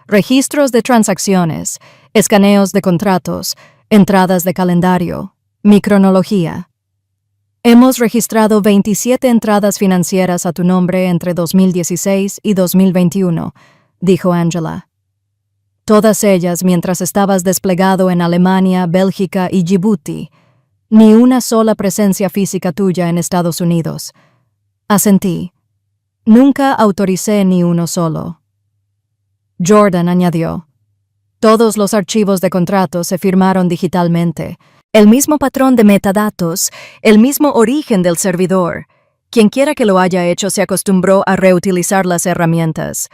registros de transacciones, escaneos de contratos, entradas de calendario, mi cronología. Hemos registrado 27 entradas financieras a tu nombre entre 2016 y 2021, dijo Angela. Todas ellas mientras estabas desplegado en Alemania, Bélgica y Djibouti. Ni una sola presencia física tuya en Estados Unidos. Asentí. Nunca autoricé ni uno solo. Jordan añadió. Todos los archivos de contratos se firmaron digitalmente. El mismo patrón de metadatos, el mismo origen del servidor. Quienquiera que lo haya hecho se acostumbró a reutilizar las herramientas.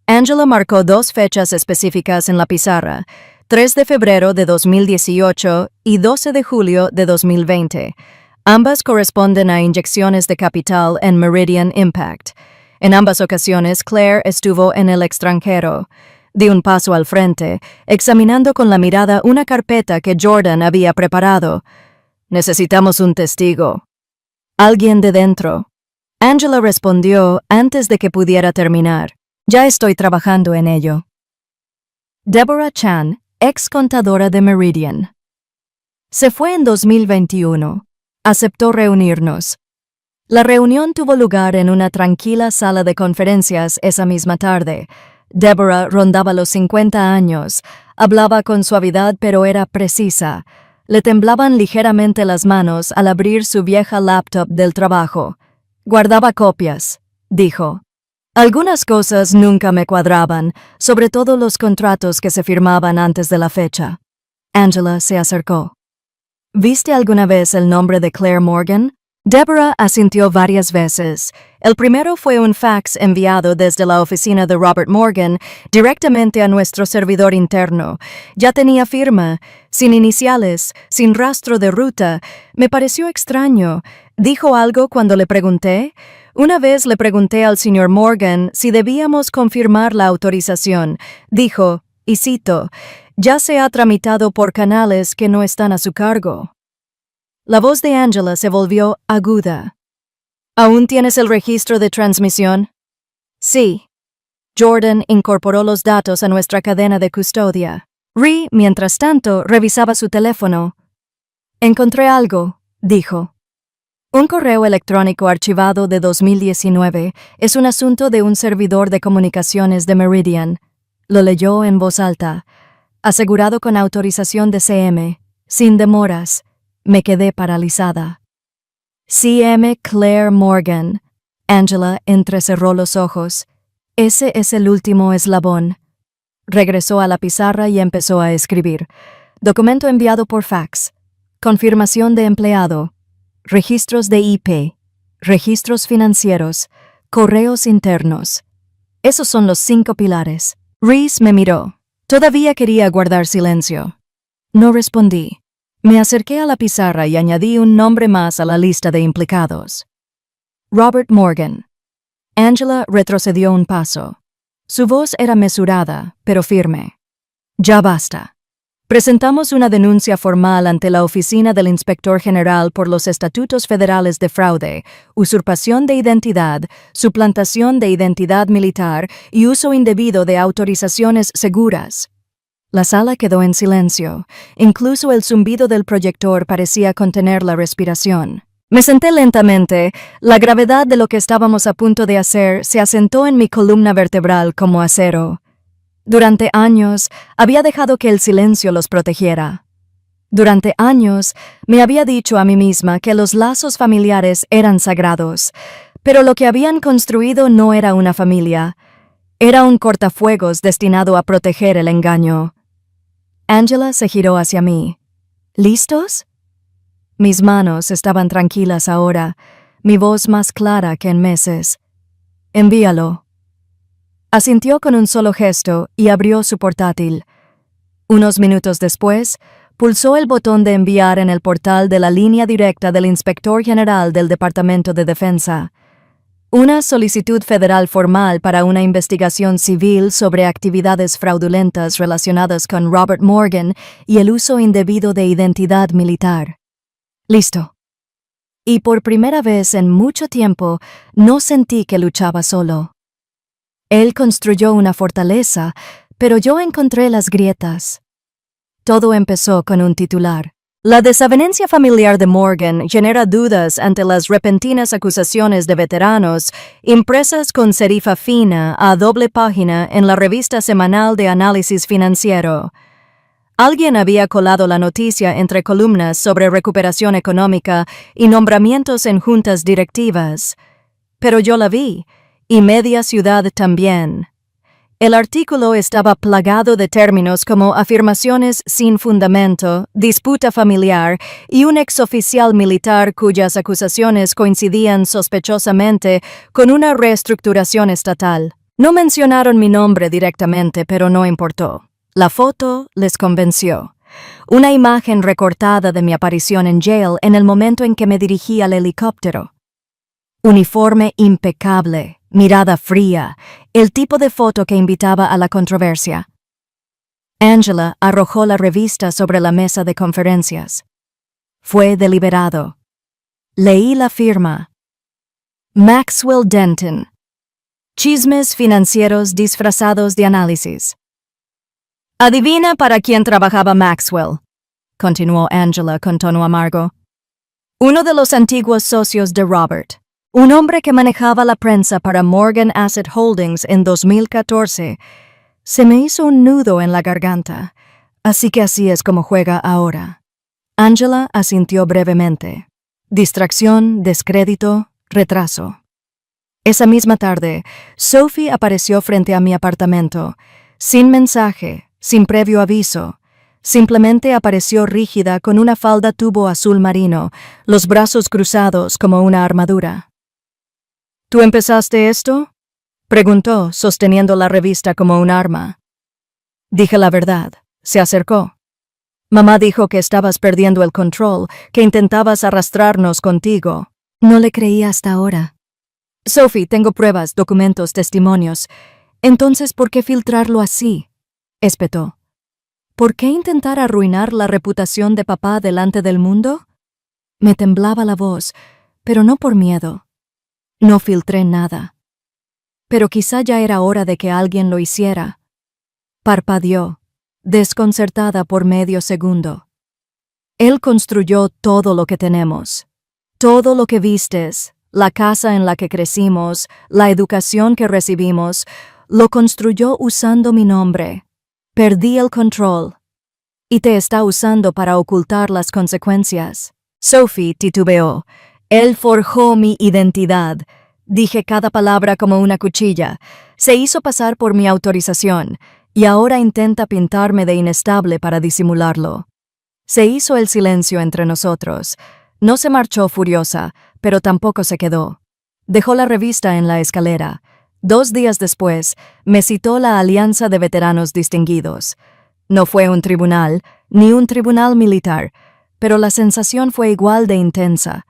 Angela marcó 2 fechas específicas en la pizarra, 3 de febrero de 2018 y 12 de julio de 2020. Ambas corresponden a inyecciones de capital en Meridian Impact. En ambas ocasiones, Claire estuvo en el extranjero. Di un paso al frente, examinando con la mirada una carpeta que Jordan había preparado. Necesitamos un testigo. Alguien de dentro. Angela respondió antes de que pudiera terminar. Ya estoy trabajando en ello. Deborah Chan, ex contadora de Meridian. Se fue en 2021. Aceptó reunirnos. La reunión tuvo lugar en una tranquila sala de conferencias esa misma tarde. Deborah rondaba los 50 años. Hablaba con suavidad pero era precisa. Le temblaban ligeramente las manos al abrir su vieja laptop del trabajo. Guardaba copias, dijo. Algunas cosas nunca me cuadraban, sobre todo los contratos que se firmaban antes de la fecha. Angela se acercó. ¿Viste alguna vez el nombre de Claire Morgan? Deborah asintió varias veces. El primero fue un fax enviado desde la oficina de Robert Morgan directamente a nuestro servidor interno. Ya tenía firma, sin iniciales, sin rastro de ruta. Me pareció extraño. ¿Dijo algo cuando le pregunté? Una vez le pregunté al señor Morgan si debíamos confirmar la autorización. Dijo, y cito, «Ya se ha tramitado por canales que no están a su cargo». La voz de Angela se volvió aguda. ¿Aún tienes el registro de transmisión? Sí. Jordan incorporó los datos a nuestra cadena de custodia. Rhee, mientras tanto, revisaba su teléfono. Encontré algo, dijo. Un correo electrónico archivado de 2019 es un asunto de un servidor de comunicaciones de Meridian. Lo leyó en voz alta. Asegurado con autorización de CM, sin demoras. Me quedé paralizada. CM Claire Morgan. Angela entrecerró los ojos. Ese es el último eslabón. Regresó a la pizarra y empezó a escribir. Documento enviado por fax. Confirmación de empleado. Registros de IP. Registros financieros. Correos internos. Esos son los 5 pilares. Reese me miró. Todavía quería guardar silencio. No respondí. Me acerqué a la pizarra y añadí un nombre más a la lista de implicados. Robert Morgan. Angela retrocedió un paso. Su voz era mesurada, pero firme. Ya basta. Presentamos una denuncia formal ante la Oficina del Inspector General por los Estatutos Federales de Fraude, usurpación de identidad, suplantación de identidad militar y uso indebido de autorizaciones seguras. La sala quedó en silencio. Incluso el zumbido del proyector parecía contener la respiración. Me senté lentamente. La gravedad de lo que estábamos a punto de hacer se asentó en mi columna vertebral como acero. Durante años había dejado que el silencio los protegiera. Durante años me había dicho a mí misma que los lazos familiares eran sagrados, pero lo que habían construido no era una familia. Era un cortafuegos destinado a proteger el engaño. Angela se giró hacia mí. ¿Listos? Mis manos estaban tranquilas ahora, mi voz más clara que en meses. Envíalo. Asintió con un solo gesto y abrió su portátil. Unos minutos después, pulsó el botón de enviar en el portal de la línea directa del Inspector General del Departamento de Defensa. Una solicitud federal formal para una investigación civil sobre actividades fraudulentas relacionadas con Robert Morgan y el uso indebido de identidad militar. Listo. Y por primera vez en mucho tiempo, no sentí que luchaba solo. Él construyó una fortaleza, pero yo encontré las grietas. Todo empezó con un titular. La desavenencia familiar de Morgan genera dudas ante las repentinas acusaciones de veteranos impresas con serifa fina a doble página en la revista semanal de análisis financiero. Alguien había colado la noticia entre columnas sobre recuperación económica y nombramientos en juntas directivas. Pero yo la vi, y media ciudad también. El artículo estaba plagado de términos como afirmaciones sin fundamento, disputa familiar y un exoficial militar cuyas acusaciones coincidían sospechosamente con una reestructuración estatal. No mencionaron mi nombre directamente, pero no importó. La foto les convenció. Una imagen recortada de mi aparición en Yale en el momento en que me dirigí al helicóptero. Uniforme impecable, mirada fría, el tipo de foto que invitaba a la controversia. Angela arrojó la revista sobre la mesa de conferencias. Fue deliberado. Leí la firma. Maxwell Denton. Chismes financieros disfrazados de análisis. «Adivina para quién trabajaba Maxwell», continuó Angela con tono amargo. «Uno de los antiguos socios de Robert, un hombre que manejaba la prensa para Morgan Asset Holdings en 2014. Se me hizo un nudo en la garganta, así que así es como juega ahora». Angela asintió brevemente. Distracción, descrédito, retraso. Esa misma tarde, Sophie apareció frente a mi apartamento, sin mensaje, sin previo aviso. Simplemente apareció rígida con una falda tubo azul marino, los brazos cruzados como una armadura. «¿Tú empezaste esto?», preguntó, sosteniendo la revista como un arma. Dije la verdad. Se acercó. «Mamá dijo que estabas perdiendo el control, que intentabas arrastrarnos contigo». No le creí hasta ahora. «Sophie, tengo pruebas, documentos, testimonios. Entonces, ¿por qué filtrarlo así?», espetó. «¿Por qué intentar arruinar la reputación de papá delante del mundo?». Me temblaba la voz, pero no por miedo. No filtré nada. Pero quizá ya era hora de que alguien lo hiciera. Parpadeó, desconcertada por medio segundo. «Él construyó todo lo que tenemos. Todo lo que vistes, la casa en la que crecimos, la educación que recibimos, lo construyó usando mi nombre. Perdí el control. Y te está usando para ocultar las consecuencias». Sophie titubeó. «Él forjó mi identidad». Dije cada palabra como una cuchilla. Se hizo pasar por mi autorización, y ahora intenta pintarme de inestable para disimularlo. Se hizo el silencio entre nosotros. No se marchó furiosa, pero tampoco se quedó. Dejó la revista en la escalera. 2 días después, me citó la Alianza de Veteranos Distinguidos. No fue un tribunal, ni un tribunal militar, pero la sensación fue igual de intensa.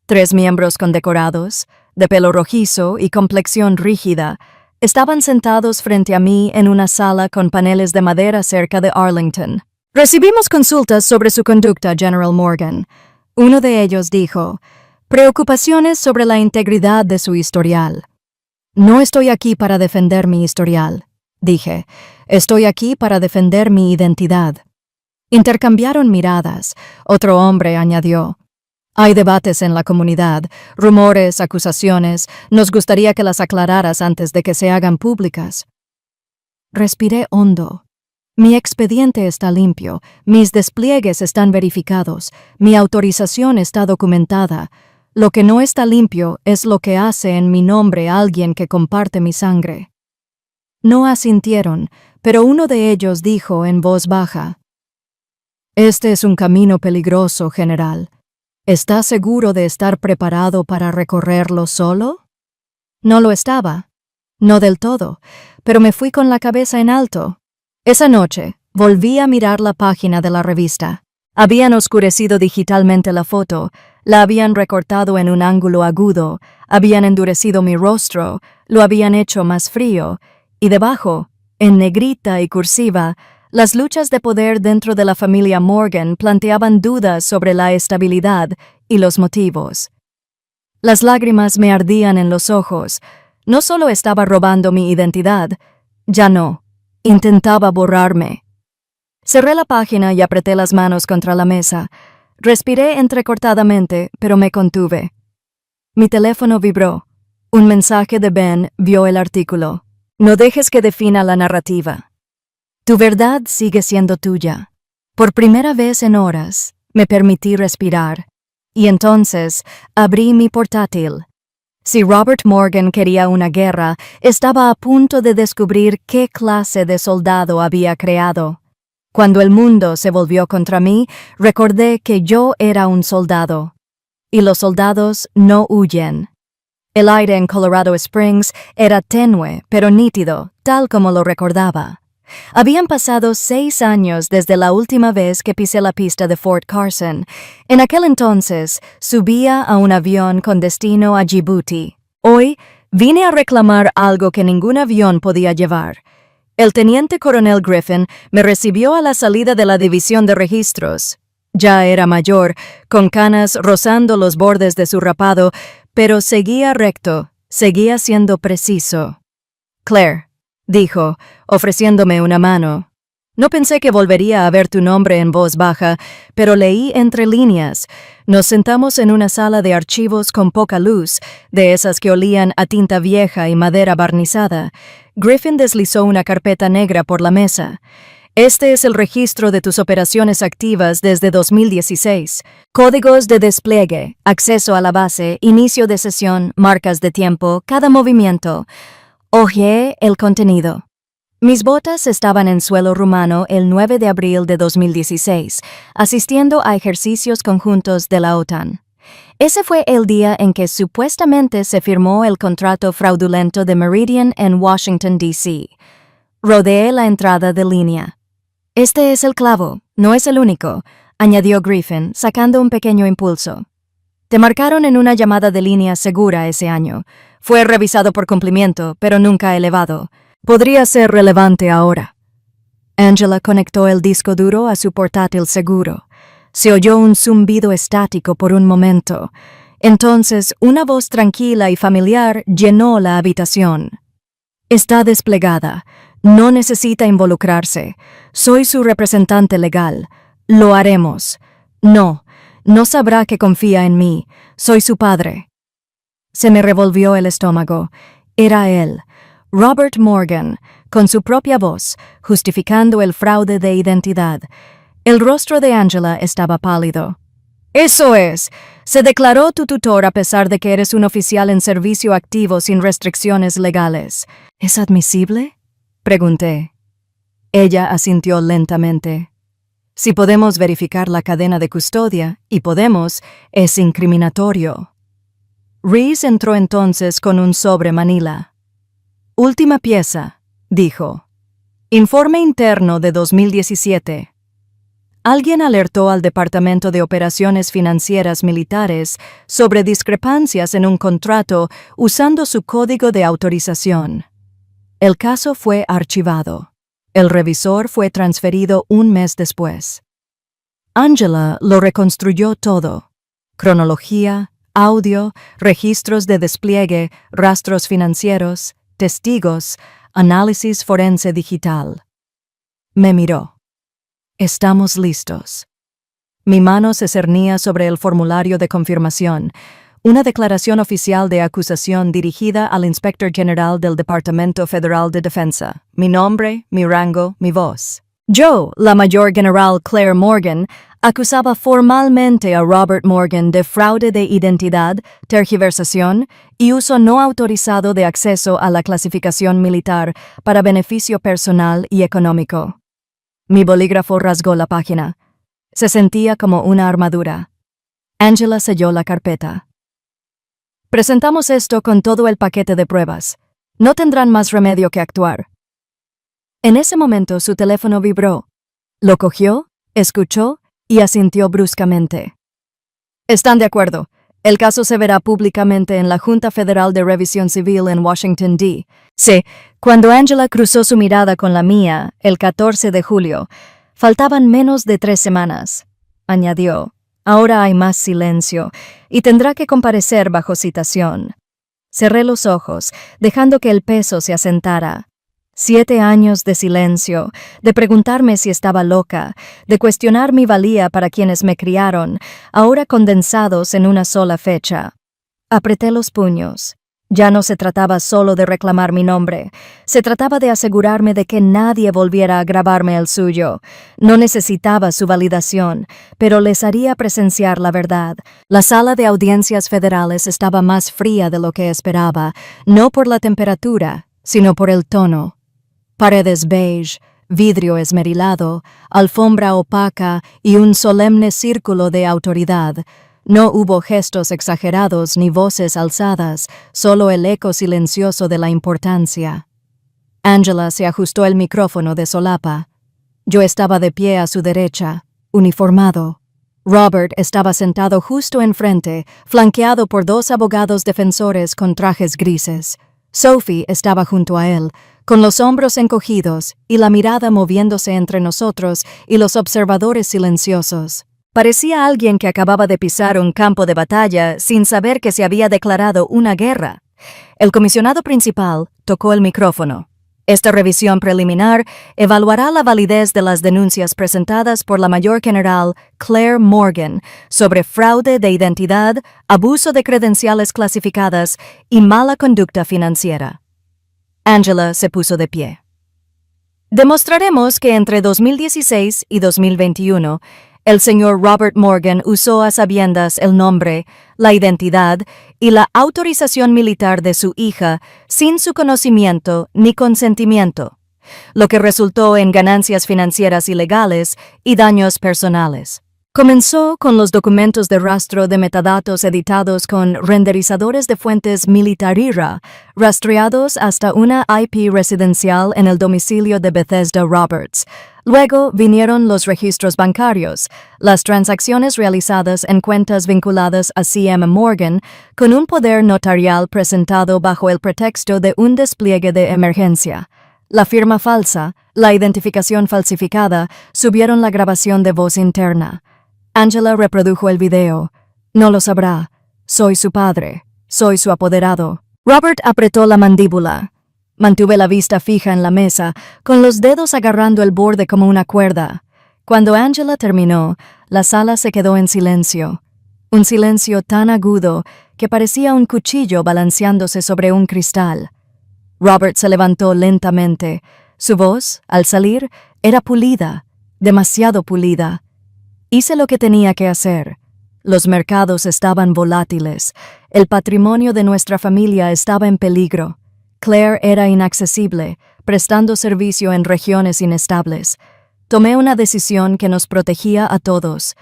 3 miembros condecorados, de pelo rojizo y complexión rígida, estaban sentados frente a mí en una sala con paneles de madera cerca de Arlington. «Recibimos consultas sobre su conducta, General Morgan». Uno de ellos dijo, «Preocupaciones sobre la integridad de su historial». «No estoy aquí para defender mi historial», dije. «Estoy aquí para defender mi identidad». Intercambiaron miradas. Otro hombre añadió, «Hay debates en la comunidad, rumores, acusaciones. Nos gustaría que las aclararas antes de que se hagan públicas». Respiré hondo. Mi expediente está limpio, mis despliegues están verificados, mi autorización está documentada. Lo que no está limpio es lo que hace en mi nombre alguien que comparte mi sangre. No asintieron, pero uno de ellos dijo en voz baja, «Este es un camino peligroso, general. ¿Está seguro de estar preparado para recorrerlo solo?». No lo estaba. No del todo, pero me fui con la cabeza en alto. Esa noche, volví a mirar la página de la revista. Habían oscurecido digitalmente la foto, la habían recortado en un ángulo agudo, habían endurecido mi rostro, lo habían hecho más frío, y debajo, en negrita y cursiva, las luchas de poder dentro de la familia Morgan planteaban dudas sobre la estabilidad y los motivos. Las lágrimas me ardían en los ojos. No solo estaba robando mi identidad, ya no. Intentaba borrarme. Cerré la página y apreté las manos contra la mesa. Respiré entrecortadamente, pero me contuve. Mi teléfono vibró. Un mensaje de Ben vio el artículo. «No dejes que defina la narrativa. Tu verdad sigue siendo tuya». Por primera vez en horas, me permití respirar. Y entonces, abrí mi portátil. Si Robert Morgan quería una guerra, estaba a punto de descubrir qué clase de soldado había creado. Cuando el mundo se volvió contra mí, recordé que yo era un soldado. Y los soldados no huyen. El aire en Colorado Springs era tenue, pero nítido, tal como lo recordaba. Habían pasado 6 años desde la última vez que pisé la pista de Fort Carson. En aquel entonces, subía a un avión con destino a Djibouti. Hoy, vine a reclamar algo que ningún avión podía llevar. El teniente coronel Griffin me recibió a la salida de la división de registros. Ya era mayor, con canas rozando los bordes de su rapado, pero seguía recto, seguía siendo preciso. Claire, dijo, ofreciéndome una mano. No pensé que volvería a ver tu nombre en voz baja, pero leí entre líneas. Nos sentamos en una sala de archivos con poca luz, de esas que olían a tinta vieja y madera barnizada. Griffin deslizó una carpeta negra por la mesa. Este es el registro de tus operaciones activas desde 2016. Códigos de despliegue, acceso a la base, inicio de sesión, marcas de tiempo, cada movimiento. Hojeé el contenido. Mis botas estaban en suelo rumano el 9 de abril de 2016, asistiendo a ejercicios conjuntos de la OTAN. Ese fue el día en que supuestamente se firmó el contrato fraudulento de Meridian en Washington, D.C. Rodeé la entrada de línea. Este es el clavo, no es el único, añadió Griffin, sacando un pequeño impulso. Te marcaron en una llamada de línea segura ese año. Fue revisado por cumplimiento, pero nunca elevado. Podría ser relevante ahora. Angela conectó el disco duro a su portátil seguro. Se oyó un zumbido estático por un momento. Entonces, una voz tranquila y familiar llenó la habitación. Está desplegada. No necesita involucrarse. Soy su representante legal. Lo haremos. No sabrá que confía en mí. Soy su padre. Se me revolvió el estómago. Era él, Robert Morgan, con su propia voz, justificando el fraude de identidad. El rostro de Angela estaba pálido. Eso es. Se declaró tu tutor a pesar de que eres un oficial en servicio activo sin restricciones legales. ¿Es admisible? Pregunté. Ella asintió lentamente. Si podemos verificar la cadena de custodia, y podemos, es incriminatorio. Reese entró entonces con un sobre Manila. Última pieza, dijo. Informe interno de 2017. Alguien alertó al Departamento de Operaciones Financieras Militares sobre discrepancias en un contrato usando su código de autorización. El caso fue archivado. El revisor fue transferido un mes después. Angela lo reconstruyó todo. Cronología, audio, registros de despliegue, rastros financieros, testigos, análisis forense digital. Me miró. Estamos listos. Mi mano se cernía sobre el formulario de confirmación, una declaración oficial de acusación dirigida al Inspector General del Departamento Federal de Defensa. Mi nombre, mi rango, mi voz. Yo, la Mayor General Claire Morgan, acusaba formalmente a Robert Morgan de fraude de identidad, tergiversación y uso no autorizado de acceso a la clasificación militar para beneficio personal y económico. Mi bolígrafo rasgó la página. Se sentía como una armadura. Angela selló la carpeta. Presentamos esto con todo el paquete de pruebas. No tendrán más remedio que actuar. En ese momento su teléfono vibró. Lo cogió, escuchó y asintió bruscamente. Están de acuerdo. El caso se verá públicamente en la Junta Federal de Revisión Civil en Washington, D.C. Cuando Angela cruzó su mirada con la mía, el 14 de julio, faltaban menos de 3 semanas. Añadió. Ahora hay más silencio, y tendrá que comparecer bajo citación. Cerré los ojos, dejando que el peso se asentara. 7 años de silencio, de preguntarme si estaba loca, de cuestionar mi valía para quienes me criaron, ahora condensados en una sola fecha. Apreté los puños. Ya no se trataba solo de reclamar mi nombre, se trataba de asegurarme de que nadie volviera a grabarme el suyo. No necesitaba su validación, pero les haría presenciar la verdad. La sala de audiencias federales estaba más fría de lo que esperaba, no por la temperatura, sino por el tono. Paredes beige, vidrio esmerilado, alfombra opaca y un solemne círculo de autoridad. No hubo gestos exagerados ni voces alzadas, solo el eco silencioso de la importancia. Angela se ajustó el micrófono de solapa. Yo estaba de pie a su derecha, uniformado. Robert estaba sentado justo enfrente, flanqueado por dos abogados defensores con trajes grises. Sophie estaba junto a él, con los hombros encogidos y la mirada moviéndose entre nosotros y los observadores silenciosos. Parecía alguien que acababa de pisar un campo de batalla sin saber que se había declarado una guerra. El comisionado principal tocó el micrófono. Esta revisión preliminar evaluará la validez de las denuncias presentadas por la mayor general Claire Morgan sobre fraude de identidad, abuso de credenciales clasificadas y mala conducta financiera. Angela se puso de pie. Demostraremos que entre 2016 y 2021, el señor Robert Morgan usó a sabiendas el nombre, la identidad y la autorización militar de su hija sin su conocimiento ni consentimiento, lo que resultó en ganancias financieras ilegales y daños personales. Comenzó con los documentos de rastro de metadatos editados con renderizadores de fuentes Militarira, rastreados hasta una IP residencial en el domicilio de Bethesda Roberts. Luego vinieron los registros bancarios, las transacciones realizadas en cuentas vinculadas a CM Morgan, con un poder notarial presentado bajo el pretexto de un despliegue de emergencia. La firma falsa, la identificación falsificada, subieron la grabación de voz interna. Angela reprodujo el video. No lo sabrá. Soy su padre. Soy su apoderado. Robert apretó la mandíbula. Mantuve la vista fija en la mesa, con los dedos agarrando el borde como una cuerda. Cuando Angela terminó, la sala se quedó en silencio. Un silencio tan agudo que parecía un cuchillo balanceándose sobre un cristal. Robert se levantó lentamente. Su voz, al salir, era pulida, demasiado pulida. Hice lo que tenía que hacer. Los mercados estaban volátiles. El patrimonio de nuestra familia estaba en peligro. Claire era inaccesible, prestando servicio en regiones inestables. Tomé una decisión que nos protegía a todos.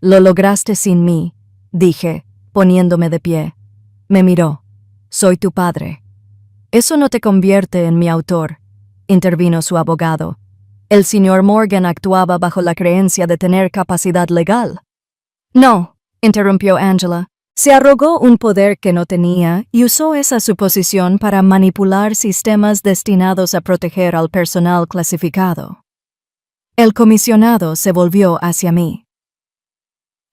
Lo lograste sin mí, dije, poniéndome de pie. Me miró. Soy tu padre. Eso no te convierte en mi autor, intervino su abogado. El señor Morgan actuaba bajo la creencia de tener capacidad legal. No, interrumpió Angela. Se arrogó un poder que no tenía y usó esa suposición para manipular sistemas destinados a proteger al personal clasificado. El comisionado se volvió hacia mí.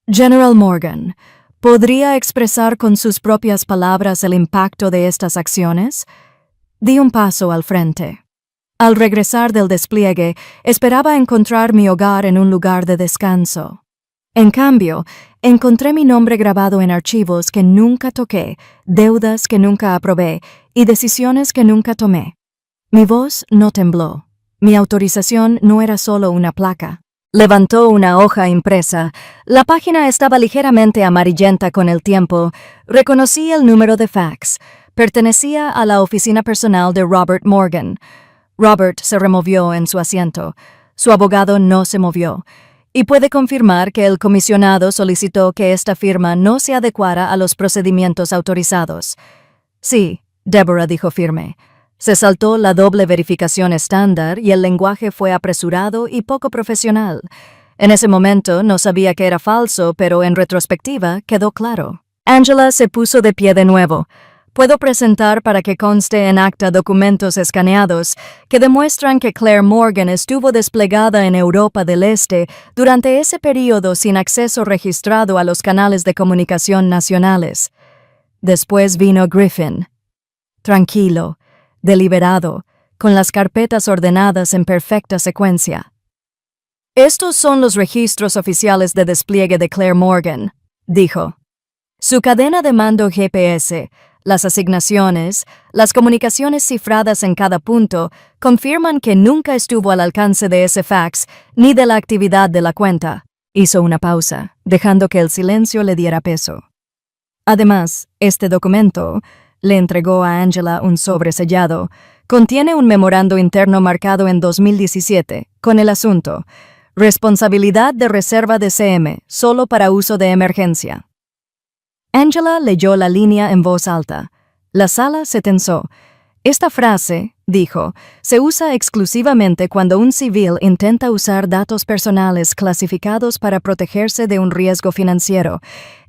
General Morgan, ¿podría expresar con sus propias palabras el impacto de estas acciones? Di un paso al frente. Al regresar del despliegue, esperaba encontrar mi hogar en un lugar de descanso. En cambio, encontré mi nombre grabado en archivos que nunca toqué, deudas que nunca aprobé y decisiones que nunca tomé. Mi voz no tembló. Mi autorización no era solo una placa. Levantó una hoja impresa. La página estaba ligeramente amarillenta con el tiempo. Reconocí el número de fax. Pertenecía a la oficina personal de Robert Morgan. Robert se removió en su asiento. Su abogado no se movió. Y puede confirmar que el comisionado solicitó que esta firma no se adecuara a los procedimientos autorizados. Sí, Deborah dijo firme. Se saltó la doble verificación estándar y el lenguaje fue apresurado y poco profesional. En ese momento no sabía que era falso, pero en retrospectiva quedó claro. Angela se puso de pie de nuevo. Puedo presentar para que conste en acta documentos escaneados que demuestran que Claire Morgan estuvo desplegada en Europa del Este durante ese período sin acceso registrado a los canales de comunicación nacionales. Después vino Griffin. Tranquilo, deliberado, con las carpetas ordenadas en perfecta secuencia. Estos son los registros oficiales de despliegue de Claire Morgan, dijo. Su cadena de mando GPS, las asignaciones, las comunicaciones cifradas en cada punto, confirman que nunca estuvo al alcance de ese fax ni de la actividad de la cuenta. Hizo una pausa, dejando que el silencio le diera peso. Además, este documento, le entregó a Angela un sobre sellado, contiene un memorando interno marcado en 2017, con el asunto, responsabilidad de reserva de CM, solo para uso de emergencia. Angela leyó la línea en voz alta. La sala se tensó. Esta frase, dijo, se usa exclusivamente cuando un civil intenta usar datos personales clasificados para protegerse de un riesgo financiero.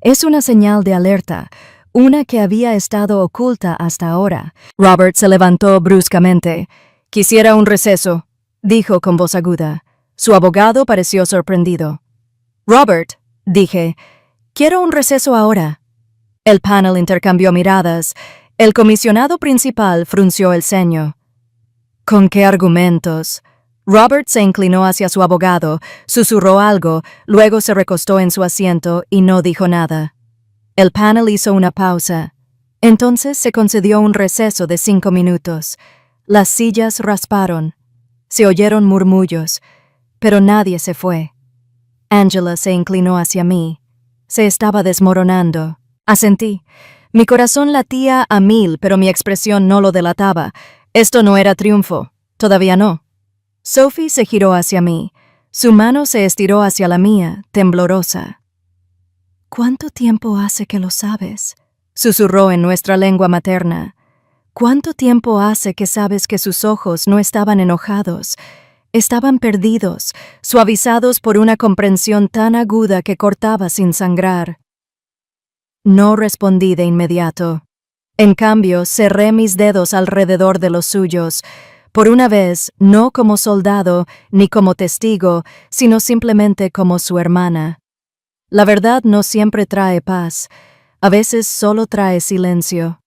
Es una señal de alerta, una que había estado oculta hasta ahora. Robert se levantó bruscamente. «Quisiera un receso», dijo con voz aguda. Su abogado pareció sorprendido. «Robert», dije, «quiero un receso ahora». El panel intercambió miradas. El comisionado principal frunció el ceño. ¿Con qué argumentos? Robert se inclinó hacia su abogado, susurró algo, luego se recostó en su asiento y no dijo nada. El panel hizo una pausa. Entonces se concedió un receso de 5 minutos. Las sillas rasparon. Se oyeron murmullos, pero nadie se fue. Angela se inclinó hacia mí. Se estaba desmoronando. Asentí. Mi corazón latía a 1000, pero mi expresión no lo delataba. Esto no era triunfo. Todavía no. Sophie se giró hacia mí. Su mano se estiró hacia la mía, temblorosa. «¿Cuánto tiempo hace que lo sabes?», susurró en nuestra lengua materna. «¿Cuánto tiempo hace que sabes que sus ojos no estaban enojados? Estaban perdidos, suavizados por una comprensión tan aguda que cortaba sin sangrar». No respondí de inmediato. En cambio, cerré mis dedos alrededor de los suyos. Por una vez, no como soldado ni como testigo, sino simplemente como su hermana. La verdad no siempre trae paz. A veces solo trae silencio.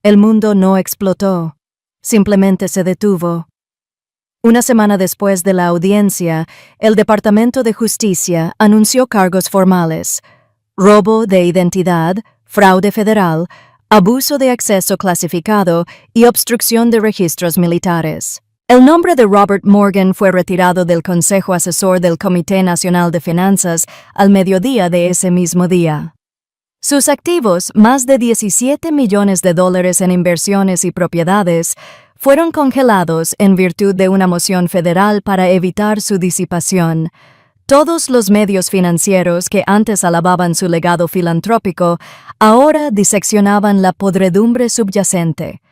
El mundo no explotó. Simplemente se detuvo. Una semana después de la audiencia, el Departamento de Justicia anunció cargos formales: robo de identidad, fraude federal, abuso de acceso clasificado y obstrucción de registros militares. El nombre de Robert Morgan fue retirado del Consejo Asesor del Comité Nacional de Finanzas al mediodía de ese mismo día. Sus activos, más de $17 millones en inversiones y propiedades, fueron congelados en virtud de una moción federal para evitar su disipación. Todos los medios financieros que antes alababan su legado filantrópico, ahora diseccionaban la podredumbre subyacente.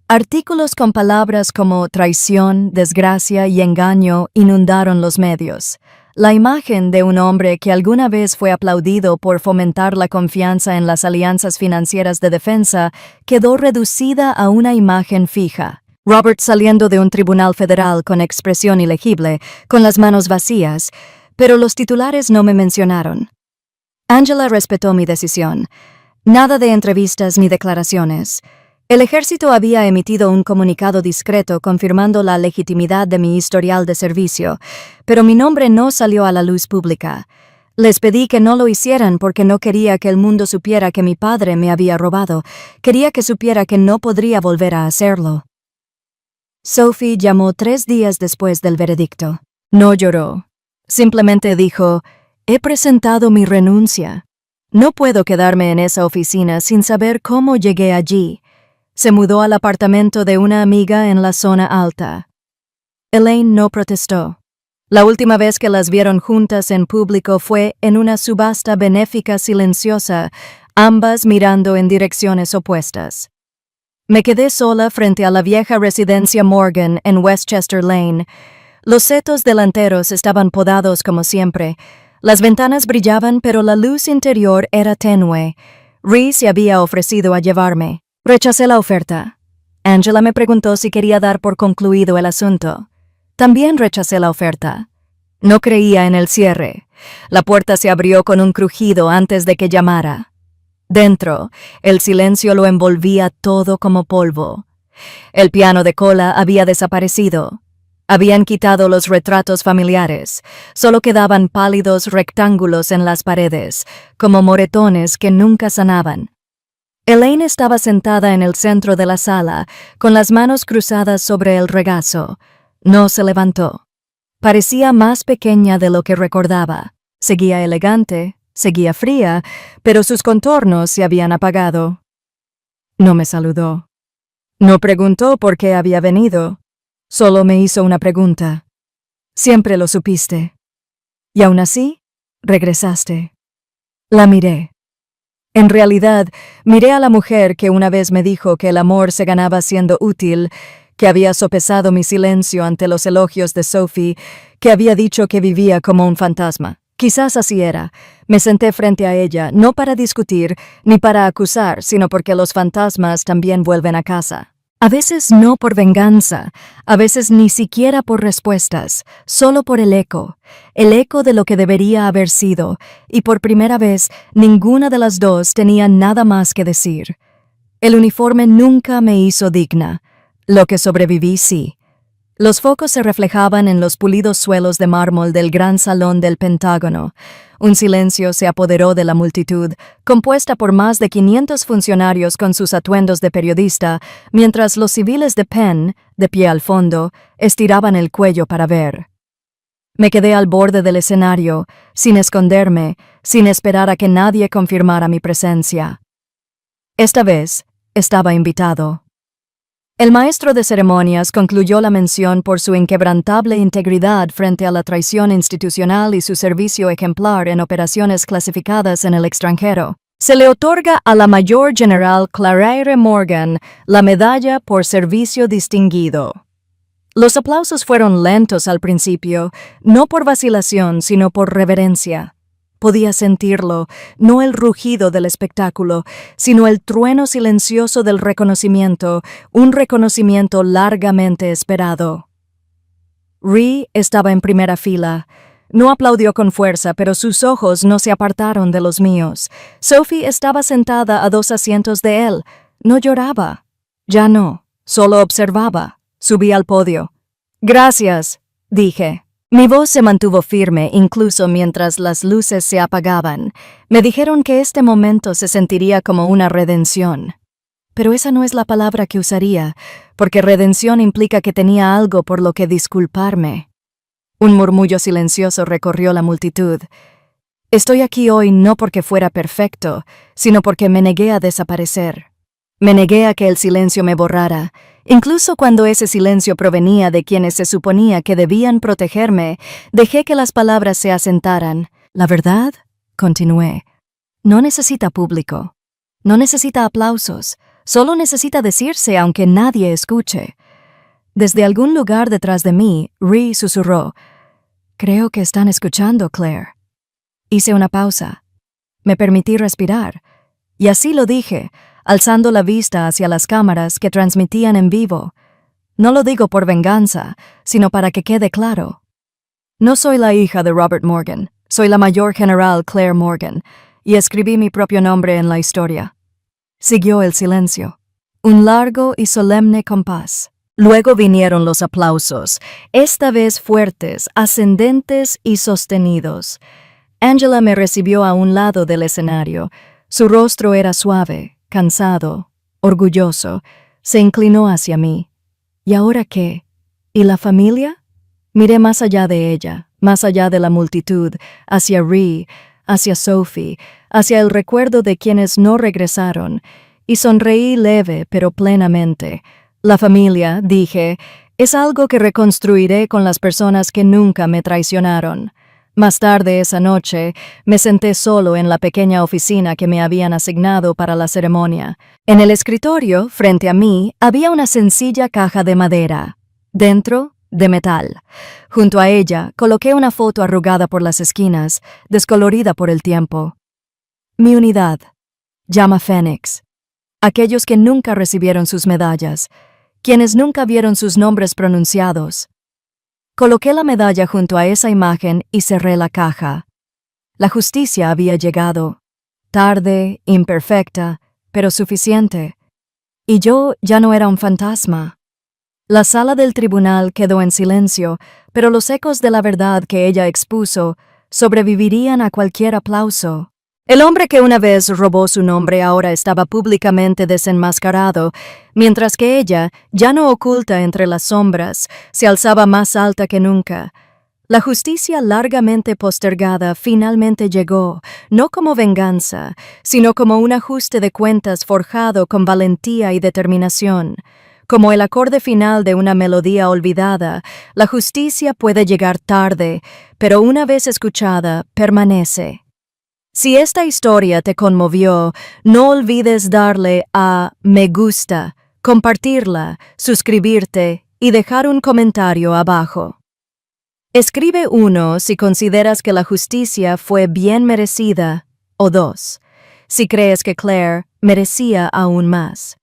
Artículos con palabras como traición, desgracia y engaño inundaron los medios. La imagen de un hombre que alguna vez fue aplaudido por fomentar la confianza en las alianzas financieras de defensa quedó reducida a una imagen fija. Robert saliendo de un tribunal federal con expresión ilegible, con las manos vacías, pero los titulares no me mencionaron. Angela respetó mi decisión. Nada de entrevistas ni declaraciones. El ejército había emitido un comunicado discreto confirmando la legitimidad de mi historial de servicio, pero mi nombre no salió a la luz pública. Les pedí que no lo hicieran porque no quería que el mundo supiera que mi padre me había robado. Quería que supiera que no podría volver a hacerlo. Sophie llamó 3 días después del veredicto. No lloró. Simplemente dijo: «He presentado mi renuncia. No puedo quedarme en esa oficina sin saber cómo llegué allí». Se mudó al apartamento de una amiga en la zona alta. Elaine no protestó. La última vez que las vieron juntas en público fue en una subasta benéfica silenciosa, ambas mirando en direcciones opuestas. Me quedé sola frente a la vieja residencia Morgan en Westchester Lane. Los setos delanteros estaban podados como siempre. Las ventanas brillaban, pero la luz interior era tenue. Rhys se había ofrecido a llevarme. Rechacé la oferta. Angela me preguntó si quería dar por concluido el asunto. También rechacé la oferta. No creía en el cierre. La puerta se abrió con un crujido antes de que llamara. Dentro, el silencio lo envolvía todo como polvo. El piano de cola había desaparecido. Habían quitado los retratos familiares. Solo quedaban pálidos rectángulos en las paredes, como moretones que nunca sanaban. Elaine estaba sentada en el centro de la sala, con las manos cruzadas sobre el regazo. No se levantó. Parecía más pequeña de lo que recordaba. Seguía elegante, seguía fría, pero sus contornos se habían apagado. No me saludó. No preguntó por qué había venido. Solo me hizo una pregunta. «Siempre lo supiste. Y aún así, regresaste». La miré. En realidad, miré a la mujer que una vez me dijo que el amor se ganaba siendo útil, que había sopesado mi silencio ante los elogios de Sophie, que había dicho que vivía como un fantasma. Quizás así era. Me senté frente a ella, no para discutir ni para acusar, sino porque los fantasmas también vuelven a casa. A veces no por venganza, a veces ni siquiera por respuestas, solo por el eco de lo que debería haber sido, y por primera vez ninguna de las dos tenía nada más que decir. El uniforme nunca me hizo digna, lo que sobreviví sí. Los focos se reflejaban en los pulidos suelos de mármol del gran salón del Pentágono. Un silencio se apoderó de la multitud, compuesta por más de 500 funcionarios con sus atuendos de periodista, mientras los civiles de Penn, de pie al fondo, estiraban el cuello para ver. Me quedé al borde del escenario, sin esconderme, sin esperar a que nadie confirmara mi presencia. Esta vez, estaba invitado. El maestro de ceremonias concluyó la mención por su inquebrantable integridad frente a la traición institucional y su servicio ejemplar en operaciones clasificadas en el extranjero. Se le otorga a la Mayor General Claire Morgan la medalla por servicio distinguido. Los aplausos fueron lentos al principio, no por vacilación, sino por reverencia. Podía sentirlo, no el rugido del espectáculo, sino el trueno silencioso del reconocimiento, un reconocimiento largamente esperado. Rhee estaba en primera fila. No aplaudió con fuerza, pero sus ojos no se apartaron de los míos. Sophie estaba sentada a 2 asientos de él. No lloraba. Ya no, solo observaba. Subí al podio. «Gracias», dije. Mi voz se mantuvo firme incluso mientras las luces se apagaban. Me dijeron que este momento se sentiría como una redención. Pero esa no es la palabra que usaría, porque redención implica que tenía algo por lo que disculparme. Un murmullo silencioso recorrió la multitud. Estoy aquí hoy no porque fuera perfecto, sino porque me negué a desaparecer. Me negué a que el silencio me borrara. Incluso cuando ese silencio provenía de quienes se suponía que debían protegerme, dejé que las palabras se asentaran. La verdad, continué, no necesita público. No necesita aplausos. Solo necesita decirse aunque nadie escuche. Desde algún lugar detrás de mí, Rhee susurró. «Creo que están escuchando, Claire». Hice una pausa. Me permití respirar. Y así lo dije, alzando la vista hacia las cámaras que transmitían en vivo. No lo digo por venganza, sino para que quede claro. No soy la hija de Robert Morgan, soy la Mayor General Claire Morgan, y escribí mi propio nombre en la historia. Siguió el silencio, un largo y solemne compás. Luego vinieron los aplausos, esta vez fuertes, ascendentes y sostenidos. Angela me recibió a un lado del escenario. Su rostro era suave, cansado, orgulloso. Se inclinó hacia mí. ¿Y ahora qué? ¿Y la familia? Miré más allá de ella, más allá de la multitud, hacia Rhee, hacia Sophie, hacia el recuerdo de quienes no regresaron, y sonreí leve pero plenamente. La familia, dije, es algo que reconstruiré con las personas que nunca me traicionaron. Más tarde esa noche, me senté solo en la pequeña oficina que me habían asignado para la ceremonia. En el escritorio, frente a mí, había una sencilla caja de madera. Dentro, de metal. Junto a ella, coloqué una foto arrugada por las esquinas, descolorida por el tiempo. Mi unidad. Llama Fénix. Aquellos que nunca recibieron sus medallas, quienes nunca vieron sus nombres pronunciados. Coloqué la medalla junto a esa imagen y cerré la caja. La justicia había llegado. Tarde, imperfecta, pero suficiente. Y yo ya no era un fantasma. La sala del tribunal quedó en silencio, pero los ecos de la verdad que ella expuso sobrevivirían a cualquier aplauso. El hombre que una vez robó su nombre ahora estaba públicamente desenmascarado, mientras que ella, ya no oculta entre las sombras, se alzaba más alta que nunca. La justicia largamente postergada finalmente llegó, no como venganza, sino como un ajuste de cuentas forjado con valentía y determinación. Como el acorde final de una melodía olvidada, la justicia puede llegar tarde, pero una vez escuchada, permanece. Si esta historia te conmovió, no olvides darle a me gusta, compartirla, suscribirte y dejar un comentario abajo. Escribe 1 si consideras que la justicia fue bien merecida, o 2 si crees que Claire merecía aún más.